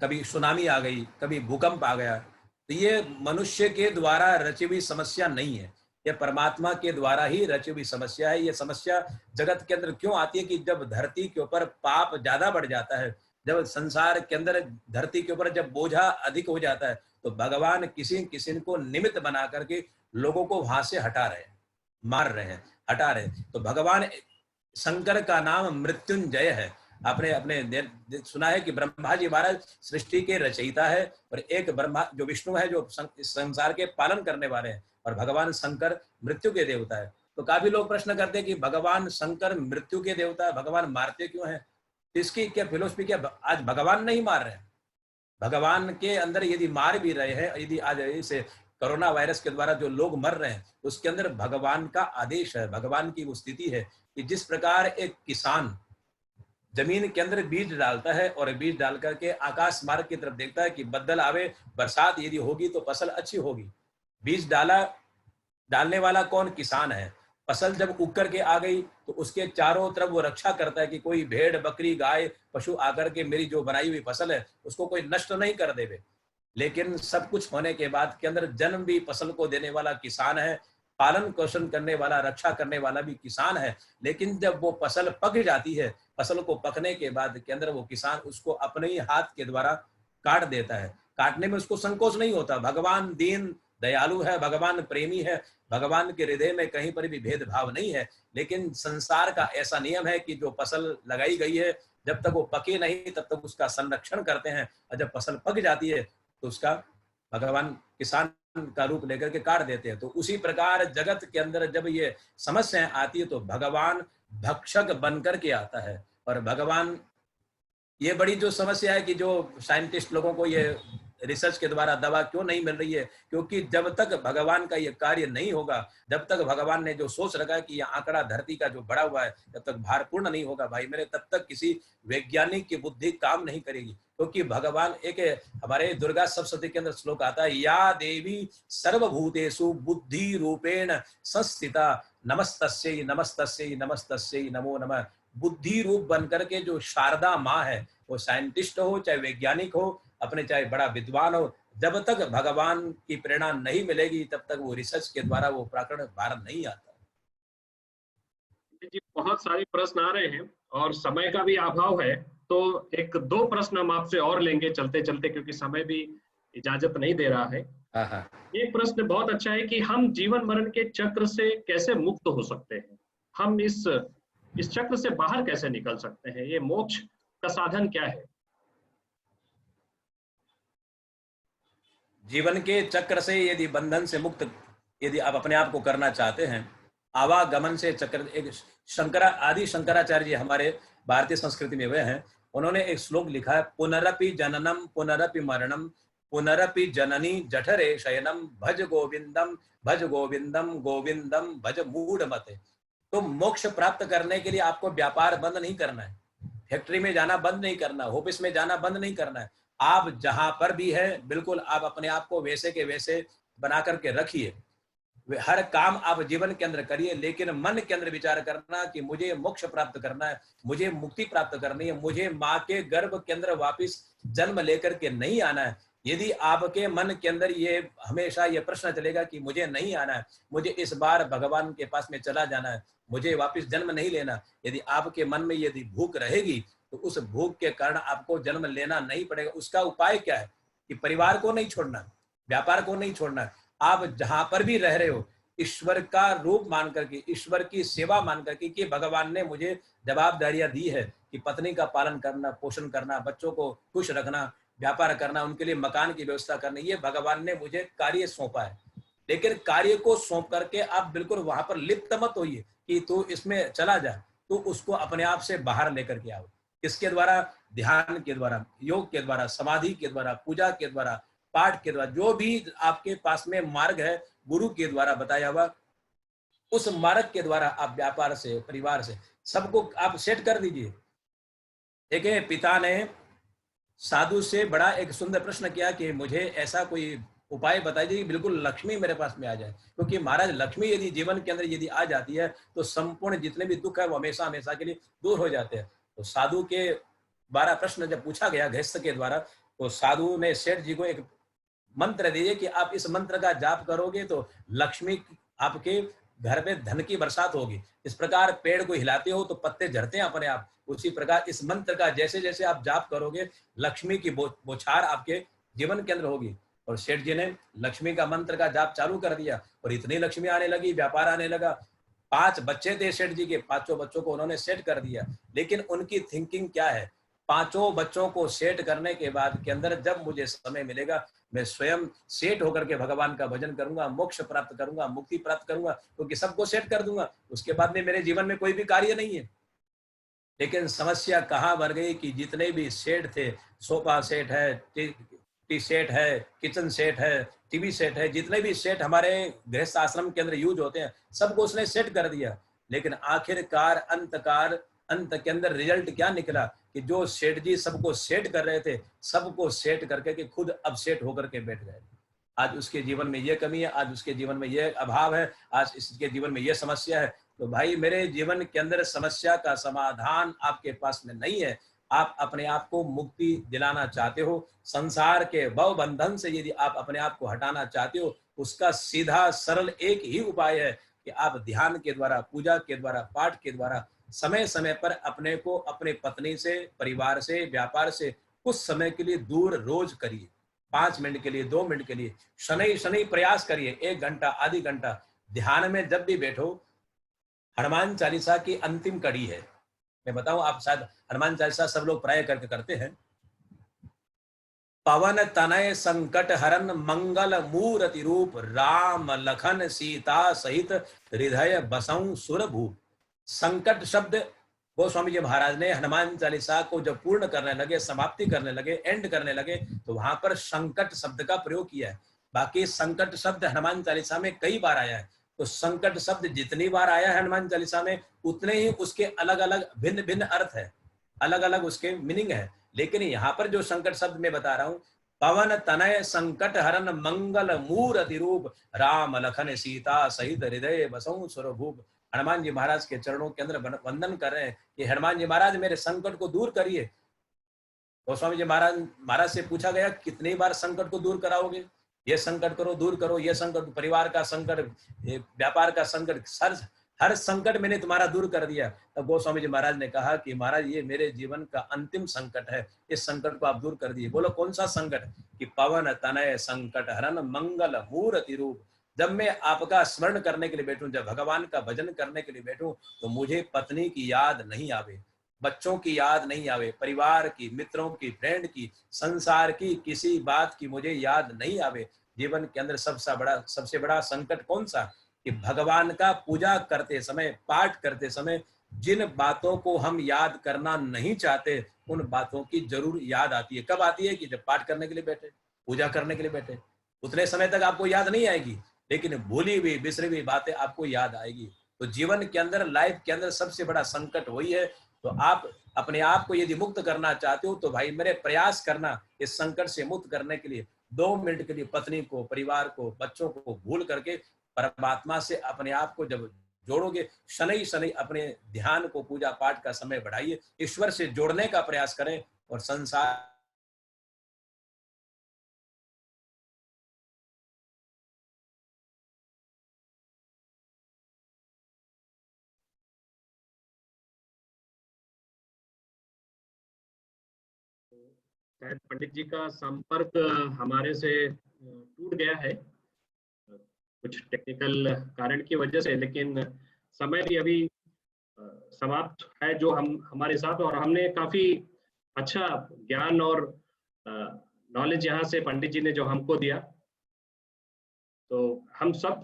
कभी सुनामी आ गई, कभी भूकंप आ गया। तो ये मनुष्य के द्वारा रची हुई समस्या नहीं है, ये परमात्मा के द्वारा ही रची हुई समस्या है। ये समस्या जगत के अंदर क्यों आती है कि जब धरती के ऊपर पाप ज्यादा बढ़ जाता है, जब संसार के अंदर धरती के ऊपर जब बोझा अधिक हो जाता है, तो भगवान किसी किसी को निमित्त बना करके लोगों को वहां से हटा रहे हैं, मार रहे हैं, हटा रहे हैं। तो भगवान शंकर का नाम मृत्युंजय है। आपने अपने सुना है कि ब्रह्मा जी महाराज सृष्टि के रचयिता है, और एक ब्रह्मा जो विष्णु है जो संसार के पालन करने वाले हैं, और भगवान शंकर मृत्यु के देवता है। तो काफी लोग प्रश्न करते हैं कि भगवान शंकर मृत्यु के देवता है, भगवान मारते क्यों हैं? इसकी क्या फिलोसफी, क्या आज भगवान नहीं मार रहे हैं? भगवान के अंदर यदि मार भी रहे हैं, यदि आज इसे कोरोना वायरस के द्वारा जो लोग मर रहे हैं, उसके अंदर भगवान का आदेश है, भगवान की वो स्थिति है कि जिस प्रकार एक किसान जमीन के अंदर बीज डालता है और बीज डाल करके आकाश मार्ग की तरफ देखता है कि बदल आवे, बरसात यदि होगी तो फसल अच्छी होगी। बीज डाला, डालने वाला कौन? किसान है। फसल जब उग करके आ गई तो उसके चारों तरफ वो रक्षा करता है कि कोई भेड़ बकरी गाय पशु आकर के मेरी जो बनाई हुई फसल है उसको कोई नष्ट नहीं कर देवे। लेकिन सब कुछ होने के बाद के अंदर जन्म भी फसल को देने वाला किसान है, पालन पोषण करने वाला, रक्षा करने वाला भी किसान है। लेकिन जब वो फसल पक जाती है, फसल को पकने के बाद के अंदर वो किसान उसको अपने ही हाथ के द्वारा काट देता है। काटने में उसको संकोच नहीं होता। भगवान दीन दयालु है, भगवान प्रेमी है, भगवान के हृदय में कहीं पर भी भेदभाव नहीं है। लेकिन संसार का ऐसा नियम है कि जो फसल लगाई गई है जब तक वो पके नहीं तब तक उसका संरक्षण करते हैं, और जब फसल पक जाती है तो उसका भगवान किसान का रूप लेकर के काट देते हैं। तो उसी प्रकार जगत के अंदर जब ये समस्याएं आती है तो भगवान भक्षक बनकर के आता है। और भगवान, ये बड़ी जो समस्या है कि जो साइंटिस्ट लोगों को ये रिसर्च के द्वारा दवा क्यों नहीं मिल रही है, क्योंकि जब तक भगवान का ये कार्य नहीं होगा, जब तक भगवान ने जो सोच रखा है कि यह आंकड़ा धरती का जो बड़ा हुआ है जब तक भारपूर्ण नहीं होगा भाई मेरे, तब तक किसी वैज्ञानिक की बुद्धि काम नहीं करेगी। क्योंकि भगवान एक, हमारे दुर्गा सप्तशती के अंदर श्लोक आता है, या देवी सर्वभूतेषु बुद्धि रूपेण संस्थिता नमस्तस्यै नमस्तस्यै नमस्तस्यै नमो नमः। बुद्धि रूप बनकर के जो शारदा माँ है, वो साइंटिस्ट हो चाहे वैज्ञानिक हो, अपने चाहे बड़ा विद्वान हो, जब तक भगवान की प्रेरणा नहीं मिलेगी तब तक वो रिसर्च के द्वारा वो प्रकरण बाहर नहीं आता। जी, बहुत सारे प्रश्न आ रहे हैं और समय का भी अभाव है, तो एक दो प्रश्न हम आपसे और लेंगे चलते चलते, क्योंकि समय भी इजाजत नहीं दे रहा है। एक प्रश्न बहुत अच्छा है कि हम जीवन मरण के चक्र से कैसे मुक्त हो सकते हैं? हम इस चक्र से बाहर कैसे निकल सकते हैं? ये मोक्ष का साधन क्या है? जीवन के चक्र से यदि बंधन से मुक्त यदि आप अपने आप को करना चाहते हैं, आवागमन से चक्र, एक आदि शंकराचार्य जी हमारे भारतीय संस्कृति में वे हैं, उन्होंने एक श्लोक लिखा है, पुनरपि जननम पुनरपि मरणम पुनरपि जननी जठरे शयनम भज गोविंदम भज गोविंदम गोविंदम भज मूढ़मते। तो मोक्ष प्राप्त करने के लिए आपको व्यापार बंद नहीं करना है, फैक्ट्री में जाना बंद नहीं करना, ऑफिस में जाना बंद नहीं करना है। आप जहां पर भी है बिल्कुल आप अपने आप को वैसे के वैसे बना करके रखिए, हर काम आप जीवन के अंदर करिए, लेकिन मन के अंदर विचार करना कि मुझे मोक्ष प्राप्त करना है, मुझे मुक्ति प्राप्त करनी है, मुझे माँ के गर्भ के अंदर वापस जन्म लेकर के नहीं आना है। यदि आपके मन के अंदर ये हमेशा ये प्रश्न चलेगा कि मुझे नहीं आना है, मुझे इस बार भगवान के पास में चला जाना है, मुझे वापस जन्म नहीं लेना, यदि आपके मन में यदि भूख रहेगी तो उस भूख के कारण आपको जन्म लेना नहीं पड़ेगा। उसका उपाय क्या है कि परिवार को नहीं छोड़ना, व्यापार को नहीं छोड़ना, आप जहां पर भी रह रहे हो ईश्वर का रूप मान करके, ईश्वर की सेवा मान करके कि भगवान ने मुझे जवाबदारियां दी है कि पत्नी का पालन करना, पोषण करना, बच्चों को खुश रखना, व्यापार करना, उनके लिए मकान की व्यवस्था करनी, ये भगवान ने मुझे कार्य सौंपा है। लेकिन कार्य को सौंप करके आप बिल्कुल वहां पर लिप्त मत होइए कि तू इसमें चला जा, तो उसको अपने आप से बाहर लेकर के आओ। किसके द्वारा? ध्यान के द्वारा, योग के द्वारा, समाधि के द्वारा, पूजा के द्वारा, पाठ के द्वारा, जो भी आपके पास में मार्ग है गुरु के द्वारा बताया हुआ, उस मार्ग के द्वारा आप व्यापार से, परिवार से, सबको आप सेट कर दीजिए। एक पिता ने साधु से बड़ा एक सुंदर प्रश्न किया कि मुझे ऐसा कोई उपाय बताइए कि बिल्कुल लक्ष्मी मेरे पास में आ जाए, क्योंकि महाराज लक्ष्मी यदि जीवन के अंदर यदि आ जाती है तो संपूर्ण जितने भी दुख है वो हमेशा हमेशा के लिए दूर हो जाते हैं। तो साधु के 12 प्रश्न जब पूछा गया गृहस्थ के द्वारा, तो साधु ने सेठ जी को एक मंत्र दीजिए कि आप इस मंत्र का जाप करोगे तो लक्ष्मी आपके घर में धन की बरसात होगी। इस प्रकार पेड़ को हिलाते हो तो पत्ते झड़ते हैं अपने आप, उसी प्रकार इस मंत्र का जैसे जैसे आप जाप करोगे, लक्ष्मी की बौछार आपके जीवन के अंदर होगी। और सेठ जी ने लक्ष्मी का मंत्र का जाप चालू कर दिया और इतनी लक्ष्मी आने लगी, व्यापार आने लगा। 5 बच्चे थे सेठ जी के, 5 बच्चों को उन्होंने सेट कर दिया। लेकिन उनकी थिंकिंग क्या है, 5 बच्चों को सेट करने के बाद के अंदर जब मुझे समय मिलेगा मैं स्वयं सेट होकर के भगवान का भजन करूंगा, मोक्ष प्राप्त करूंगा, मुक्ति प्राप्त करूंगा, क्योंकि सबको सेट कर दूंगा, उसके बाद में मेरे जीवन में कोई भी कार्य नहीं है। लेकिन समस्या कहाँ बढ़ गई कि जितने भी सेट थे, सोफा सेट है, टी सेट है, किचन सेट है, टीवी सेट है, जितने भी सेट हमारे गृहस्थ आश्रम के अंदर यूज होते हैं, सबको उसने सेट कर दिया। लेकिन आखिरकार अंत के अंदर रिजल्ट क्या निकला कि जो सेठ जी सबको सेट कर रहे थे, सबको सेट करके कि खुद अब सेट होकर के बैठ गए। आज उसके जीवन में ये कमी है, आज उसके जीवन में ये अभाव है, आज इसके जीवन में ये समस्या है। तो भाई मेरे जीवन के अंदर समस्या का समाधान आपके पास में नहीं है। आप अपने आप को मुक्ति दिलाना चाहते हो, संसार के भव बंधन से यदि आप अपने आप को हटाना चाहते हो, उसका सीधा सरल एक ही उपाय है कि आप ध्यान के द्वारा, पूजा के द्वारा, पाठ के द्वारा समय समय पर अपने को अपने पत्नी से, परिवार से, व्यापार से कुछ समय के लिए दूर रोज करिए। 5 मिनट के लिए, 2 मिनट के लिए शनि शनि प्रयास करिए। 1 घंटा, आधी घंटा ध्यान में जब भी बैठो, हनुमान चालीसा की अंतिम कड़ी है। मैं बताऊं, आप शायद हनुमान चालीसा सब लोग प्राय करके करते हैं। पवन तनय संकट हरन मंगल मूर्ति रूप, राम लखन सीता सहित हृदय बसऊं सुरभूप। संकट शब्द गोस्वामी जी महाराज ने हनुमान चालीसा को जब पूर्ण करने लगे, समाप्ति करने लगे, एंड करने लगे, तो वहां पर संकट शब्द का प्रयोग किया है। बाकी संकट शब्द हनुमान चालीसा में कई बार आया है। तो संकट शब्द जितनी बार आया है हनुमान चालीसा में, उतने ही उसके अलग अलग भिन्न भिन्न अर्थ है, अलग अलग उसके मीनिंग है। लेकिन यहाँ पर जो संकट शब्द मैं बता रहा हूँ, पवन तनय संकट हरन मंगल मूर्ति रूप, राम लखन सीता सहित हृदय बसऊं सुरभूप। हनुमान जी महाराज के चरणों के अंदर वंदन कर रहे हैं कि हनुमान जी महाराज मेरे संकट को दूर करिए। गोस्वामी जी महाराज से पूछा गया कितनी बार संकट को दूर कराओगे? ये संकट करो, दूर करो, ये संकट, परिवार का संकट, व्यापार का संकट, हर संकट मैंने तुम्हारा दूर कर दिया। तब गोस्वामी जी महाराज ने कहा कि महाराज ये मेरे जीवन का अंतिम संकट है, इस संकट को आप दूर कर दिए। बोलो कौन सा संकट? कि पवन तनय संकट हरन मंगल मूर्ति रूप। जब मैं आपका स्मरण करने के लिए बैठूं, जब भगवान का भजन करने के लिए बैठूं, तो मुझे पत्नी की याद नहीं आवे, बच्चों की याद नहीं आवे, परिवार की, मित्रों की, फ्रेंड की, संसार की किसी बात की मुझे याद नहीं आवे। जीवन के अंदर सबसे बड़ा संकट कौन सा? कि भगवान का पूजा करते समय, पाठ करते समय जिन बातों को हम याद करना नहीं चाहते, उन बातों की जरूर याद आती है। कब आती है? कि जब पाठ करने के लिए बैठे, पूजा करने के लिए बैठे, उतने समय तक आपको याद नहीं आएगी, लेकिन भूली हुई, बिसरी हुई बातें आपको याद आएगी। तो जीवन के अंदर, लाइफ के अंदर सबसे बड़ा संकट वही है। तो आप अपने आप को यदि मुक्त करना चाहते हो, तो भाई मेरे प्रयास करना इस संकट से मुक्त करने के लिए। 2 मिनट के लिए पत्नी को, परिवार को, बच्चों को भूल करके परमात्मा से अपने आप को जब जोड़ोगे, शनि शनि अपने ध्यान को, पूजा पाठ का समय बढ़ाइए, ईश्वर से जोड़ने का प्रयास करें और संसार शायद पंडित जी का संपर्क हमारे से टूट गया है कुछ टेक्निकल कारण की वजह से, लेकिन समय भी अभी समाप्त है जो हमारे साथ, और हमने काफी अच्छा ज्ञान और नॉलेज यहाँ से पंडित जी ने जो हमको दिया। तो हम सब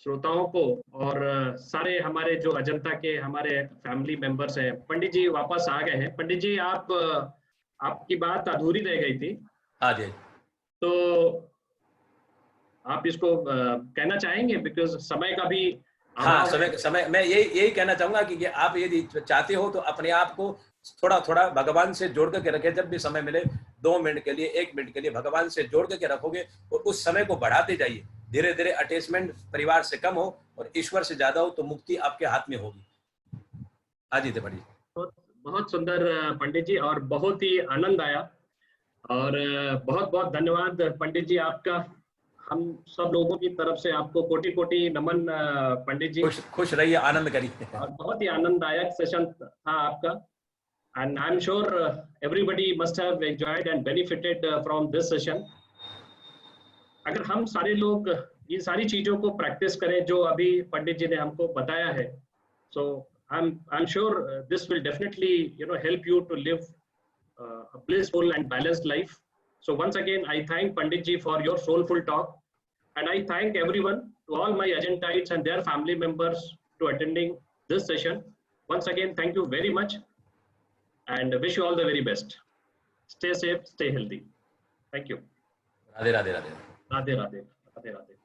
श्रोताओं को और सारे हमारे जो अजंता के हमारे फैमिली मेंबर्स हैं, पंडित जी वापस आ गए हैं। पंडित जी आपकी बात अधूरी रह गई थी। हाँ जी, तो आप इसको कहना चाहेंगे, बिकॉज समय का भी हाँ, समय मैं यही कहना चाहूंगा कि आप यदि चाहते हो तो अपने आप को थोड़ा थोड़ा भगवान से जोड़ करके रखे। जब भी समय मिले 2 मिनट के लिए, 1 मिनट के लिए भगवान से जोड़ करके रखोगे और उस समय को बढ़ाते जाइए। धीरे धीरे अटैचमेंट परिवार से कम हो और ईश्वर से ज्यादा हो, तो मुक्ति आपके हाथ में होगी। हाँ जी पंडित। बहुत बहुत सुंदर पंडित जी, और बहुत ही आनंद आया, और बहुत बहुत धन्यवाद पंडित जी आपका हम सब लोगों की तरफ से आपको कोटि कोटि नमन पंडित जी। खुश रहिए, आनंद करिए। और बहुत ही आनंददायक सेशन था आपका, and I'm sure everybody must have enjoyed and benefited from this session. अगर हम सारे लोग ये सारी चीजों को प्रैक्टिस करें जो अभी पंडित जी ने हमको बताया है, so I'm sure this will definitely help you to live a blissful and balanced life. So once again, I thank Pandit ji for your soulful talk, and I thank everyone, to all my agentites and their family members, to attending this session. Once again, thank you very much, and wish you all the very best. Stay safe, stay healthy. Thank you. Radhe Radhe Radhe Radhe Radhe. Radhe Radhe.